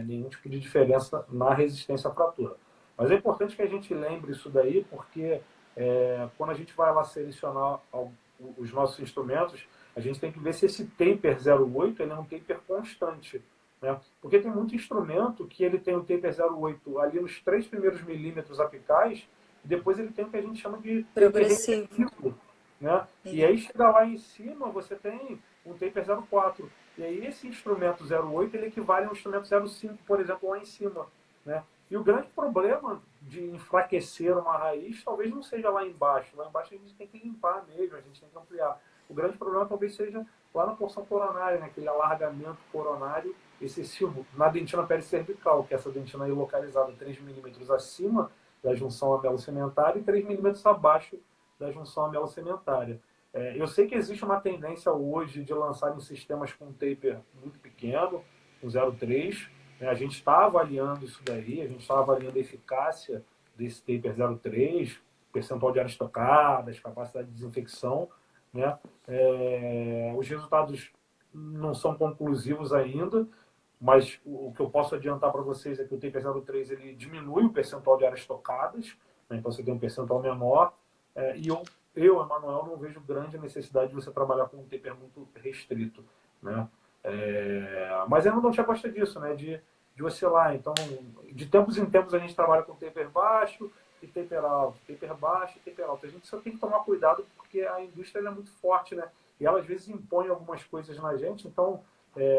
nenhum tipo de diferença na resistência à fratura. Mas é importante que a gente lembre isso daí, porque quando a gente vai lá selecionar os nossos instrumentos, a gente tem que ver se esse taper 0,8 ele é um taper constante. Né? Porque tem muito instrumento que ele tem o taper 0,8 ali nos 3 primeiros milímetros apicais, e depois ele tem o que a gente chama de taper Progressivo. regressivo. Né? E aí chega lá em cima, você tem um taper 0,4. E aí esse instrumento 0,8 ele equivale a um instrumento 0,5, por exemplo, lá em cima. Né? E o grande problema de enfraquecer uma raiz talvez não seja lá embaixo. Lá embaixo a gente tem que limpar mesmo, a gente tem que ampliar. O grande problema talvez seja lá na porção coronária, né? Aquele alargamento coronário excessivo na dentina pericervical, que é essa dentina aí localizada 3 milímetros acima da junção amelo-sementária e 3 milímetros abaixo da junção amelo-sementária. Eu sei que existe uma tendência hoje de lançarem sistemas com taper muito pequeno, com 0,3. Né? A gente está avaliando isso daí, a gente está avaliando a eficácia desse taper 0,3, percentual de áreas tocadas, capacidade de desinfecção. Né? Os resultados não são conclusivos ainda, mas o que eu posso adiantar para vocês é que o taper 0,3 ele diminui o percentual de áreas tocadas, né? Então você tem um percentual menor, e eu, Emanuel, não vejo grande necessidade de você trabalhar com um taper muito restrito. Né? Mas ainda não tinha gosta disso, né? De oscilar. Então, de tempos em tempos a gente trabalha com taper baixo e taper alto, taper baixo e taper alto. A gente só tem que tomar cuidado porque a indústria é muito forte, né? E ela às vezes impõe algumas coisas na gente. Então,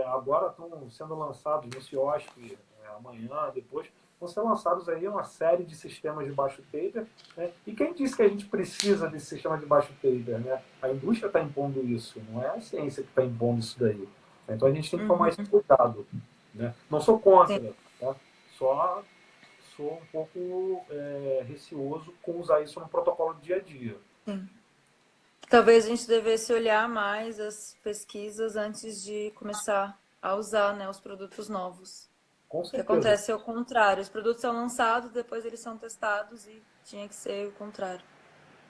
agora estão sendo lançados no CIOSP, amanhã, depois, vão ser lançados aí uma série de sistemas de baixo taper, né? E quem disse que a gente precisa desse sistema de baixo taper, né? A indústria está impondo isso, não é a ciência que está impondo isso daí. Então a gente tem que tomar esse cuidado, né? Não sou Sim, contra, tá? Só sou um pouco receoso com usar isso no protocolo do dia a dia. sim. Talvez a gente devesse olhar mais as pesquisas antes de começar a usar, né, os produtos novos. Com O que certeza. acontece é o contrário. Os produtos são lançados, depois eles são testados e tinha que ser o contrário.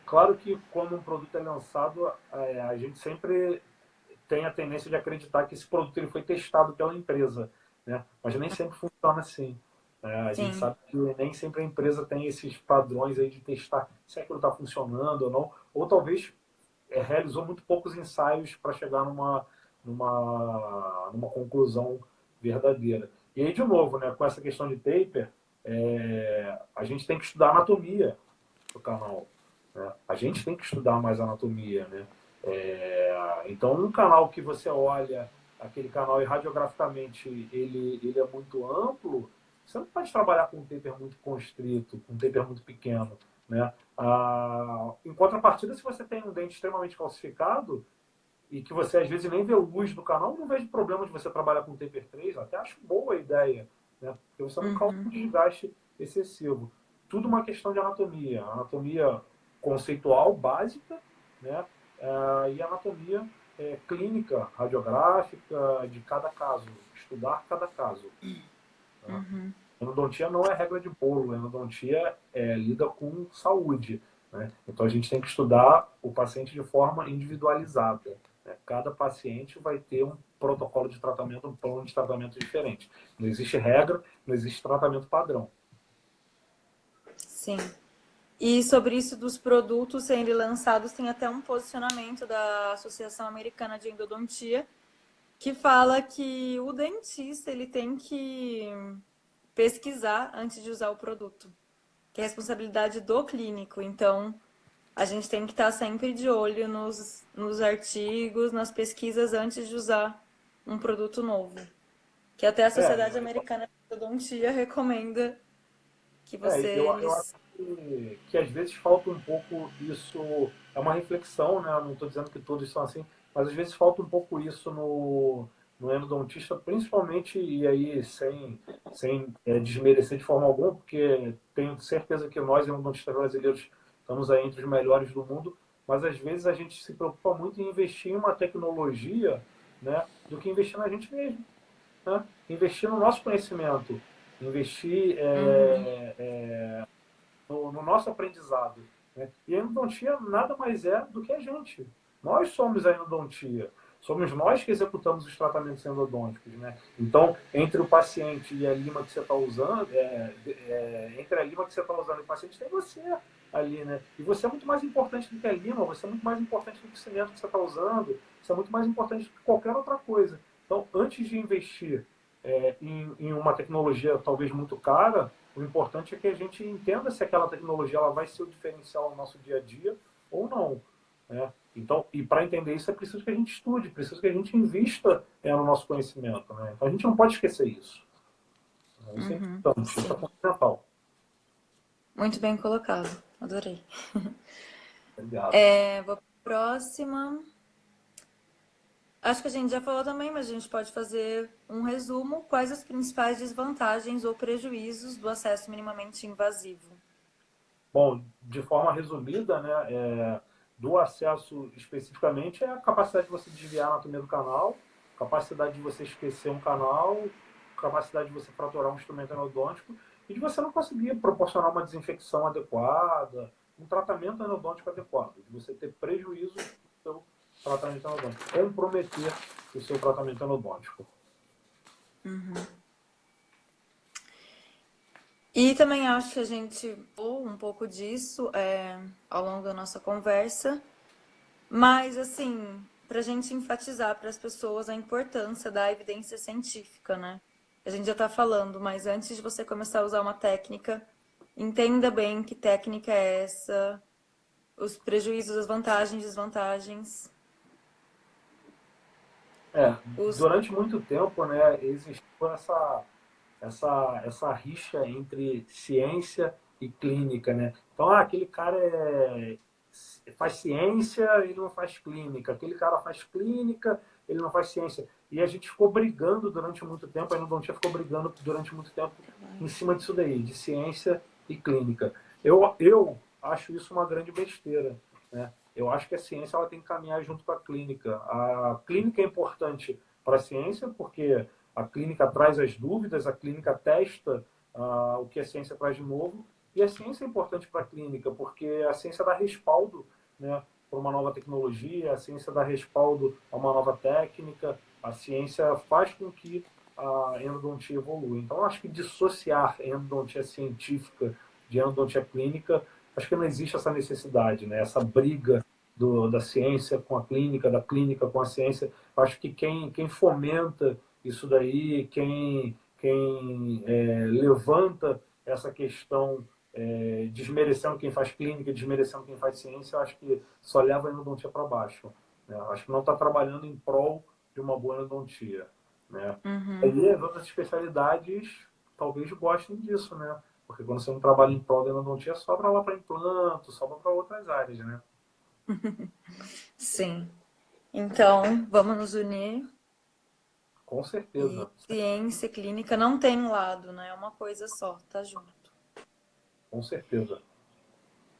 Claro que quando um produto é lançado, a gente sempre tem a tendência de acreditar que esse produto ele foi testado pela empresa, né? Mas nem sempre funciona assim. A gente Sim. sabe que nem sempre a empresa tem esses padrões aí de testar se aquilo está funcionando ou não, ou talvez realizou muito poucos ensaios para chegar numa conclusão verdadeira. E aí, de novo, né, com essa questão de taper, a gente tem que estudar anatomia do canal. Né? A gente tem que estudar mais anatomia. Né? Então, um canal que você olha, aquele canal e radiograficamente ele é muito amplo, você não pode trabalhar com um taper muito constrito, com um taper muito pequeno. Né? Em contrapartida, se você tem um dente extremamente calcificado e que você às vezes nem vê luz do canal, não vejo problema de você trabalhar com taper 3, até acho boa a ideia, né? Porque você não causa um desgaste excessivo. Tudo uma questão de anatomia. Anatomia conceitual, básica, né? E anatomia clínica, radiográfica, de cada caso. Estudar cada caso. Né? Endodontia não é regra de bolo, endodontia lida com saúde. Né? Então a gente tem que estudar o paciente de forma individualizada. Né? Cada paciente vai ter um protocolo de tratamento, um plano de tratamento diferente. Não existe regra, não existe tratamento padrão. Sim. E sobre isso dos produtos serem lançados, tem até um posicionamento da Associação Americana de Endodontia que fala que o dentista ele tem que pesquisar antes de usar o produto, que é responsabilidade do clínico. Então, a gente tem que estar sempre de olho nos artigos, nas pesquisas antes de usar um produto novo. Que até a É, Sociedade Americana de Endodontia recomenda que você eu acho eles. que às vezes falta um pouco isso, é uma reflexão, né? Não estou dizendo que todos são assim, mas às vezes falta um pouco isso no endodontista, principalmente, e aí sem desmerecer de forma alguma, porque tenho certeza que nós, endodontistas brasileiros, estamos aí entre os melhores do mundo, mas às vezes a gente se preocupa muito em investir em uma tecnologia, né, do que investir na gente mesmo, né? Investir no nosso conhecimento, investir no nosso aprendizado. Né? E a endodontia nada mais é do que a gente. Nós somos a endodontia. Somos nós que executamos os tratamentos endodônticos. Né? Então, entre o paciente e a lima que você está usando, entre a lima que você está usando e o paciente, tem você ali. Né? E você é muito mais importante do que a lima, você é muito mais importante do que o cimento que você está usando, você é muito mais importante do que qualquer outra coisa. Então, antes de investir em uma tecnologia talvez muito cara, o importante é que a gente entenda se aquela tecnologia ela vai ser o diferencial no nosso dia a dia ou não. Né? Então, e para entender isso é preciso que a gente estude, preciso que a gente invista no nosso conhecimento. Né? Então a gente não pode esquecer isso. Isso é importante, isso é Sim, fundamental. muito bem colocado. Adorei. Obrigado. Vou para a próxima. Acho que a gente já falou também, mas a gente pode fazer um resumo. Quais as principais desvantagens ou prejuízos do acesso minimamente invasivo? Bom, de forma resumida, né, do acesso especificamente é a capacidade de você desviar a anatomia do canal, capacidade de você esquecer um canal, capacidade de você fraturar um instrumento endodôntico e de você não conseguir proporcionar uma desinfecção adequada, um tratamento endodôntico adequado, de você ter prejuízo do seu tratamento endodôntico, comprometer o seu tratamento endodôntico. E também acho que a gente falou um pouco disso ao longo da nossa conversa, mas assim, para a gente enfatizar para as pessoas a importância da evidência científica, né? A gente já está falando, mas antes de você começar a usar uma técnica, entenda bem que técnica é essa, os prejuízos, as vantagens, desvantagens, os. Durante muito tempo, né, existiu essa essa rixa entre ciência e clínica, né? Então, aquele cara faz ciência, ele não faz clínica. Aquele cara faz clínica, ele não faz ciência. E a gente ficou brigando durante muito tempo, a endodontia ficou brigando durante muito tempo em cima disso daí, de ciência e clínica. Eu acho isso uma grande besteira, né? Eu acho que a ciência ela tem que caminhar junto com a clínica. A clínica é importante para a ciência, porque a clínica traz as dúvidas, a clínica testa o que a ciência traz de novo, e a ciência é importante para a clínica, porque a ciência dá respaldo, né, para uma nova tecnologia, a ciência dá respaldo a uma nova técnica, a ciência faz com que a endodontia evolua. Então, eu acho que dissociar endodontia científica de endodontia clínica, acho que não existe essa necessidade, né? Essa briga da ciência com a clínica, da clínica com a ciência. Eu acho que quem fomenta isso daí, quem levanta essa questão desmerecendo quem faz clínica, desmerecendo quem faz ciência, eu acho que só leva a endodontia para baixo. Né? Eu acho que não está trabalhando em prol de uma boa endodontia. Né? E as outras especialidades talvez gostem disso, né? Porque quando você não trabalha em prol da endodontia, sobra lá para implanto, sobra para outras áreas, né? Sim. Então, vamos nos unir. Com E certeza, ciência e clínica não tem lado, né? É uma coisa só, tá junto. com certeza.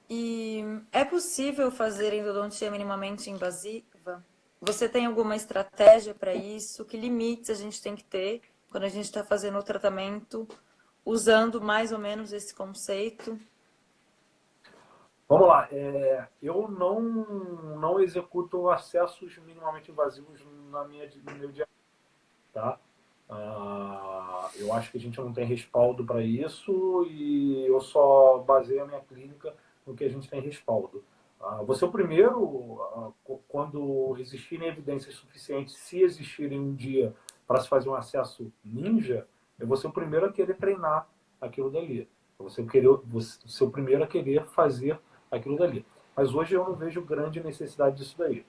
E é possível fazer endodontia minimamente invasiva? Você tem alguma estratégia para isso? Que limites a gente tem que ter quando a gente está fazendo o tratamento, usando mais ou menos esse conceito? Vamos lá, eu não executo acessos minimamente invasivos no meu dia a dia, tá? Eu acho que a gente não tem respaldo para isso e eu só baseio a minha clínica no que a gente tem respaldo. Você é o primeiro, quando existirem evidências suficientes, se existirem um dia para se fazer um acesso ninja, eu vou ser o primeiro a querer treinar aquilo dali. Vou ser o primeiro a querer fazer aquilo dali. Mas hoje eu não vejo grande necessidade disso daí.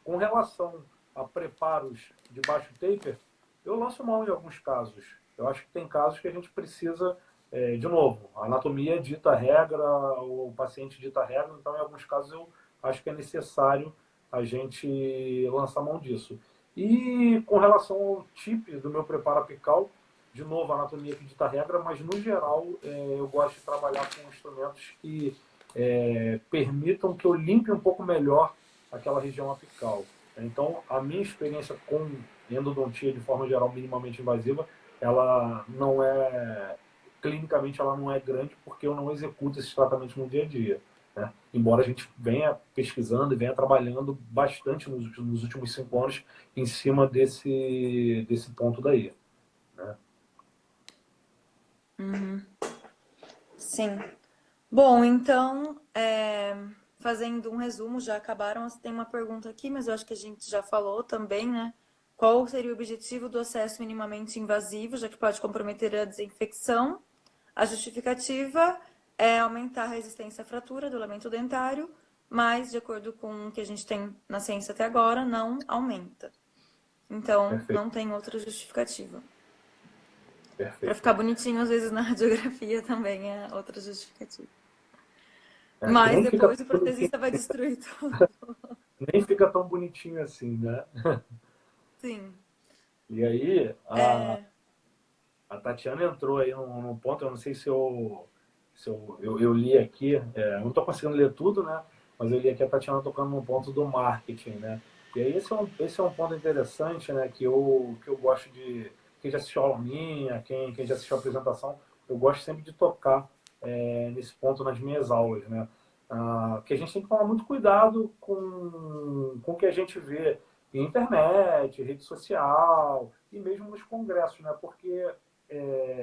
Com relação a preparos de baixo taper, eu lanço mão em alguns casos. Eu acho que tem casos que a gente precisa, de novo, a anatomia dita regra, o paciente dita regra, então em alguns casos eu acho que é necessário a gente lançar mão disso. E com relação ao tipo do meu preparo apical, de novo, a anatomia que dita regra, mas no geral eu gosto de trabalhar com instrumentos que permitam que eu limpe um pouco melhor aquela região apical. Então, a minha experiência com endodontia de forma geral minimamente invasiva, ela não é clinicamente ela não é grande porque eu não executo esses tratamentos no dia a dia. Né? Embora a gente venha pesquisando e venha trabalhando bastante nos últimos 5 anos em cima desse ponto daí. Né? Sim. Bom, então, fazendo um resumo, já acabaram. Tem uma pergunta aqui, mas eu acho que a gente já falou também, né? Qual seria o objetivo do acesso minimamente invasivo, já que pode comprometer a desinfecção? A justificativa é aumentar a resistência à fratura do elemento dentário, mas, de acordo com o que a gente tem na ciência até agora, não aumenta. Então, Perfeito, não tem outra justificativa. Para perfeito. ficar bonitinho, às vezes, na radiografia também é outra justificativa. Que Mas nem fica depois o protetista vai destruir tudo. nem fica tão bonitinho assim, né? Sim. E aí, É, a Tatiana entrou aí num ponto, eu não sei se eu li aqui, eu não estou conseguindo ler tudo, né? Mas eu li aqui a Tatiana tocando num ponto do marketing, né? E aí esse é um ponto interessante, né? Que eu gosto de... Quem já assistiu a aula minha, quem já assistiu a apresentação, eu gosto sempre de tocar nesse ponto nas minhas aulas, né? Que a gente tem que tomar muito cuidado com o que a gente vê em internet, rede social e mesmo nos congressos, né? Porque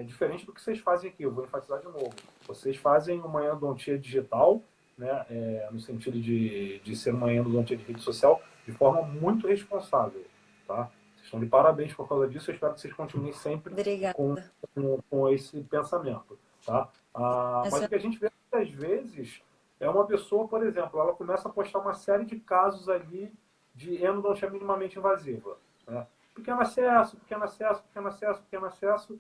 diferente do que vocês fazem aqui, eu vou enfatizar de novo. Vocês fazem uma endodontia digital, né, no sentido de ser uma endodontia de rede social, de forma muito responsável. Tá? Vocês estão de parabéns por causa disso, eu espero que vocês continuem sempre com, obrigada. com esse pensamento. Tá? Mas o Essa... que a gente vê muitas vezes é uma pessoa, por exemplo, ela começa a postar uma série de casos ali de endodontia minimamente invasiva. Né? pequeno acesso, pequeno acesso, pequeno acesso, pequeno acesso.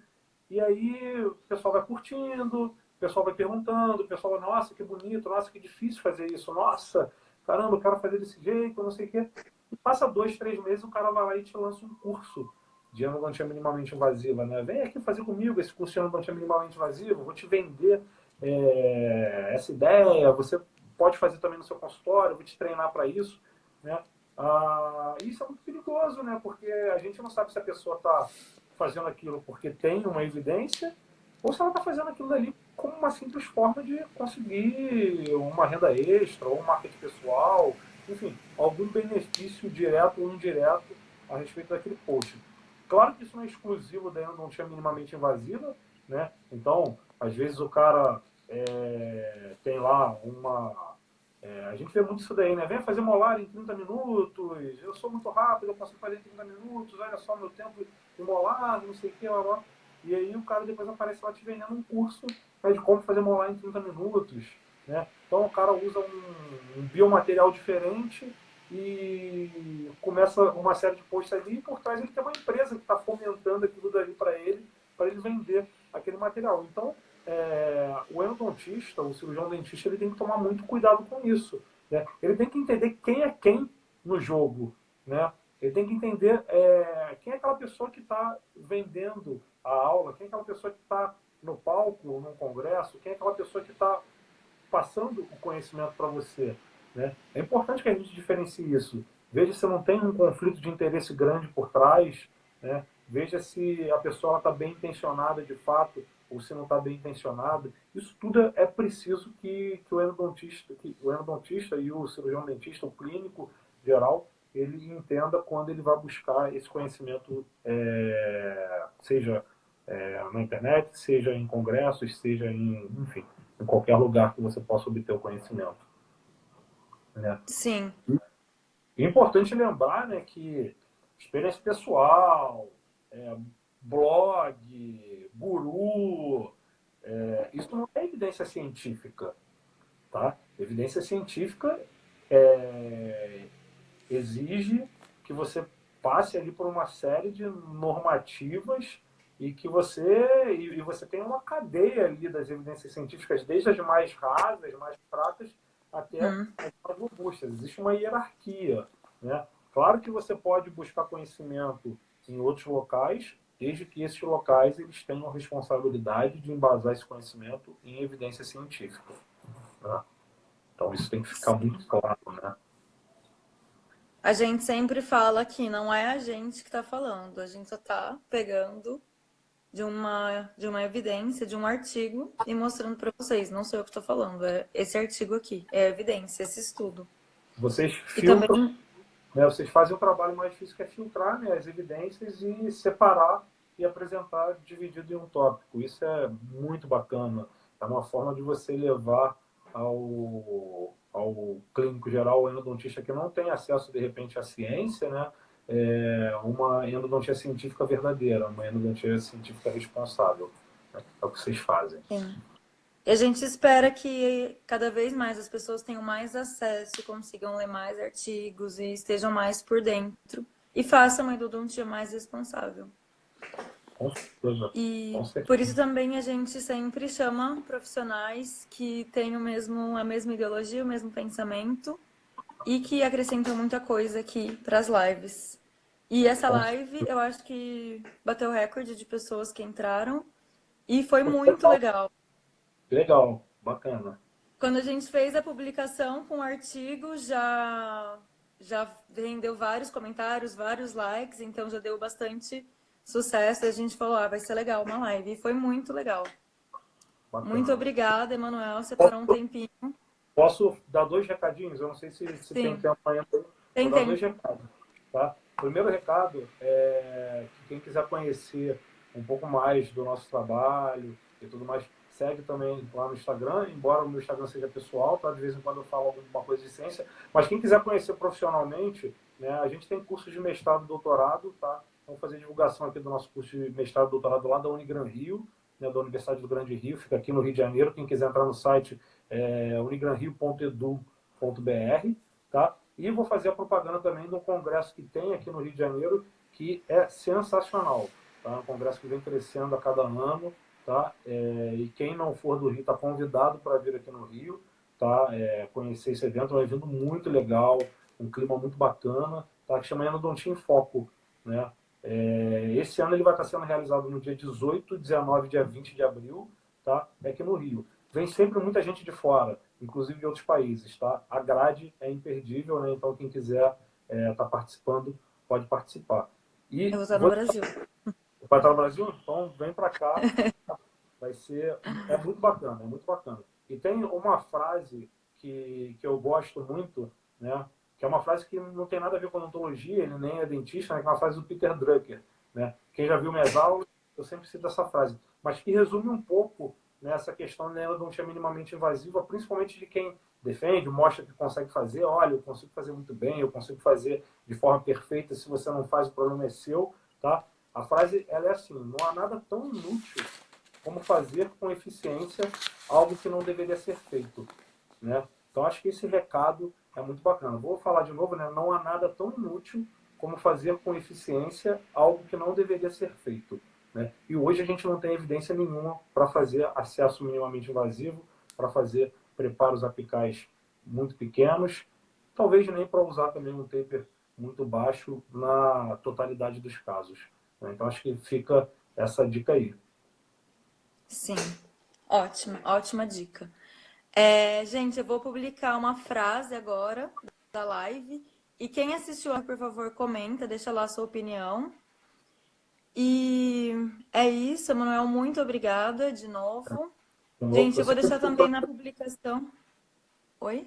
E aí o pessoal vai curtindo, o pessoal vai perguntando, o pessoal vai, nossa, que bonito, nossa, que difícil fazer isso, nossa, caramba, eu quero fazer desse jeito, não sei o quê. E passa 2, 3 meses, o cara vai lá e te lança um curso de endodontia minimamente invasiva, né? Vem aqui fazer comigo esse curso de endodontia minimamente invasiva, vou te vender essa ideia, você pode fazer também no seu consultório, vou te treinar para isso, né? Isso é muito perigoso, né? Porque a gente não sabe se a pessoa está fazendo aquilo porque tem uma evidência ou se ela está fazendo aquilo ali como uma simples forma de conseguir uma renda extra ou um marketing pessoal, enfim, algum benefício direto ou indireto a respeito daquele post. Claro que isso não é exclusivo da endodontia minimamente invasiva, né? Então, às vezes o cara tem lá uma... a gente vê muito isso daí, né? Vem fazer molar em 30 minutos, eu sou muito rápido, eu posso fazer em 30 minutos, olha só meu tempo de molar, não sei o que, lá. E aí o cara depois aparece lá te vendendo um curso de como fazer molar em 30 minutos, né? Então o cara usa um biomaterial diferente e começa uma série de posts ali e por trás ele tem uma empresa que está fomentando aquilo dali para ele vender aquele material. Então, o endodontista, o cirurgião dentista, ele tem que tomar muito cuidado com isso, né? Ele tem que entender quem é quem no jogo, né? Ele tem que entender quem é aquela pessoa que está vendendo a aula, quem é aquela pessoa que está no palco, no congresso, quem é aquela pessoa que está passando o conhecimento para você, né? É importante que a gente diferencie isso. Veja se não tem um conflito de interesse grande por trás, né? Veja se a pessoa está bem intencionada de fato ou se não está bem intencionada. Isso tudo é preciso que o endodontista e o cirurgião dentista, o clínico geral, ele entenda quando ele vai buscar esse conhecimento, seja na internet, seja em congressos, seja enfim, em qualquer lugar que você possa obter o conhecimento, né? Sim. E é importante lembrar, né, que experiência pessoal, blog, guru, isso não é evidência científica, tá? Evidência científica exige que você passe ali por uma série de normativas e que você tem uma cadeia ali das evidências científicas, desde as mais rasas, mais fracas, até as mais robustas. Existe uma hierarquia, né? Claro que você pode buscar conhecimento em outros locais, desde que esses locais eles tenham a responsabilidade de embasar esse conhecimento em evidência científica, né? Então isso tem que ficar muito claro, né? A gente sempre fala que não é a gente que está falando, a gente só está pegando de uma evidência, de um artigo e mostrando para vocês. Não sou eu que estou falando, é esse artigo aqui, é a evidência, esse estudo. Vocês E filtram, também, né, vocês fazem o trabalho mais difícil que é filtrar, né, as evidências e separar e apresentar dividido em um tópico. Isso é muito bacana. É uma forma de você levar ao clínico geral, o endodontista que não tem acesso, de repente, à ciência, né, uma endodontia científica verdadeira, uma endodontia científica responsável. Né? É o que vocês fazem. sim. E a gente espera que cada vez mais as pessoas tenham mais acesso, consigam ler mais artigos e estejam mais por dentro e façam uma endodontia mais responsável. Com certeza. E Com por isso certeza. também a gente sempre chama profissionais que têm a mesma ideologia, o mesmo pensamento e que acrescentam muita coisa aqui para as lives. E essa live, eu acho que bateu recorde de pessoas que entraram e foi muito legal. Legal, bacana. Quando a gente fez a publicação com o artigo, já rendeu vários comentários, vários likes, então já deu bastante sucesso. E a gente falou, vai ser legal uma live. E foi muito legal. Muito Bacana. obrigada, Emanuel. Você parou um tempinho. Posso dar 2 recadinhos? Eu não sei se tem Sim, tempo ainda. Vou tem dar 2 tempo. recados. Tá? O primeiro recado é que quem quiser conhecer um pouco mais do nosso trabalho e tudo mais, segue também lá no Instagram, embora o meu Instagram seja pessoal, tá? De vez em quando eu falo alguma coisa de ciência. Mas quem quiser conhecer profissionalmente, né, a gente tem curso de mestrado e doutorado, tá? Vamos fazer divulgação aqui do nosso curso de mestrado e doutorado lá da Unigran Rio, né, da Universidade do Grande Rio, fica aqui no Rio de Janeiro. Quem quiser entrar no site unigranrio.edu.br, tá? E vou fazer a propaganda também do congresso que tem aqui no Rio de Janeiro, que é sensacional. Tá? É um congresso que vem crescendo a cada ano. Tá? E quem não for do Rio está convidado para vir aqui no Rio, tá? Conhecer esse evento. É um evento muito legal, um clima muito bacana, tá? Que chama Endodontia em Foco. Né? Esse ano ele vai estar sendo realizado no dia 18, 19 e dia 20 de abril, tá? Aqui no Rio. Vem sempre muita gente de fora, inclusive de outros países. Tá? A grade é imperdível, né? Então quem quiser estar participando, pode participar. Eu E vou estar no Brasil. vai estar no Brasil? Então vem para cá. Vai ser. É muito bacana, é muito bacana. E tem uma frase que eu gosto muito, né? Que é uma frase que não tem nada a ver com odontologia, ele nem é dentista, né? Que é uma frase do Peter Drucker. Né? Quem já viu minhas aulas, eu sempre cito essa frase. Mas que resume um pouco, né, essa questão da endodontia minimamente invasiva, principalmente de quem defende, mostra que consegue fazer. Olha, eu consigo fazer muito bem, eu consigo fazer de forma perfeita. Se você não faz, o problema é seu. Tá? A frase ela é assim: não há nada tão inútil como fazer com eficiência algo que não deveria ser feito. Né? Então, acho que esse recado é muito bacana. Vou falar de novo, né? Não há nada tão inútil como fazer com eficiência algo que não deveria ser feito. Né? E hoje a gente não tem evidência nenhuma para fazer acesso minimamente invasivo, para fazer preparos apicais muito pequenos, talvez nem para usar também um taper muito baixo na totalidade dos casos. Né? Então, acho que fica essa dica aí. Sim, ótima, ótima dica. Gente, eu vou publicar uma frase agora da live. E quem assistiu, por favor, comenta, deixa lá a sua opinião. E é isso, Emanuel, muito obrigada de novo. Gente, eu vou deixar também na publicação. Oi?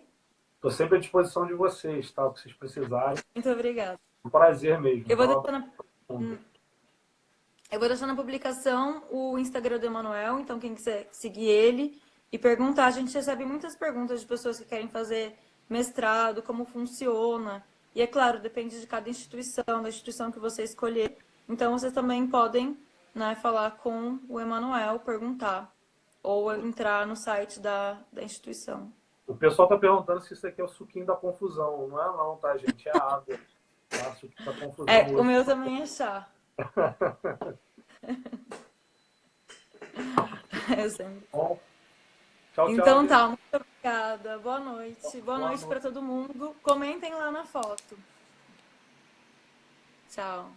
Estou sempre à disposição de vocês, tá? O que vocês precisarem. Muito obrigada. Um prazer mesmo. Eu vou Então, deixar na, eu vou deixar na publicação o Instagram do Emanuel, então quem quiser seguir ele e perguntar, a gente recebe muitas perguntas de pessoas que querem fazer mestrado, como funciona. E é claro, depende de cada instituição, da instituição que você escolher. Então vocês também podem, né, falar com o Emanuel, perguntar, ou entrar no site da instituição. o pessoal está perguntando se isso aqui é o suquinho da confusão. Não é não, tá, gente? É água. Tá? Suquinho da confusão. O meu também é chá. Eu sempre. Bom, tchau, tchau, Então gente. tá, muito obrigada. Boa noite. Boa Boa noite noite. para todo mundo. Comentem lá na foto. Tchau.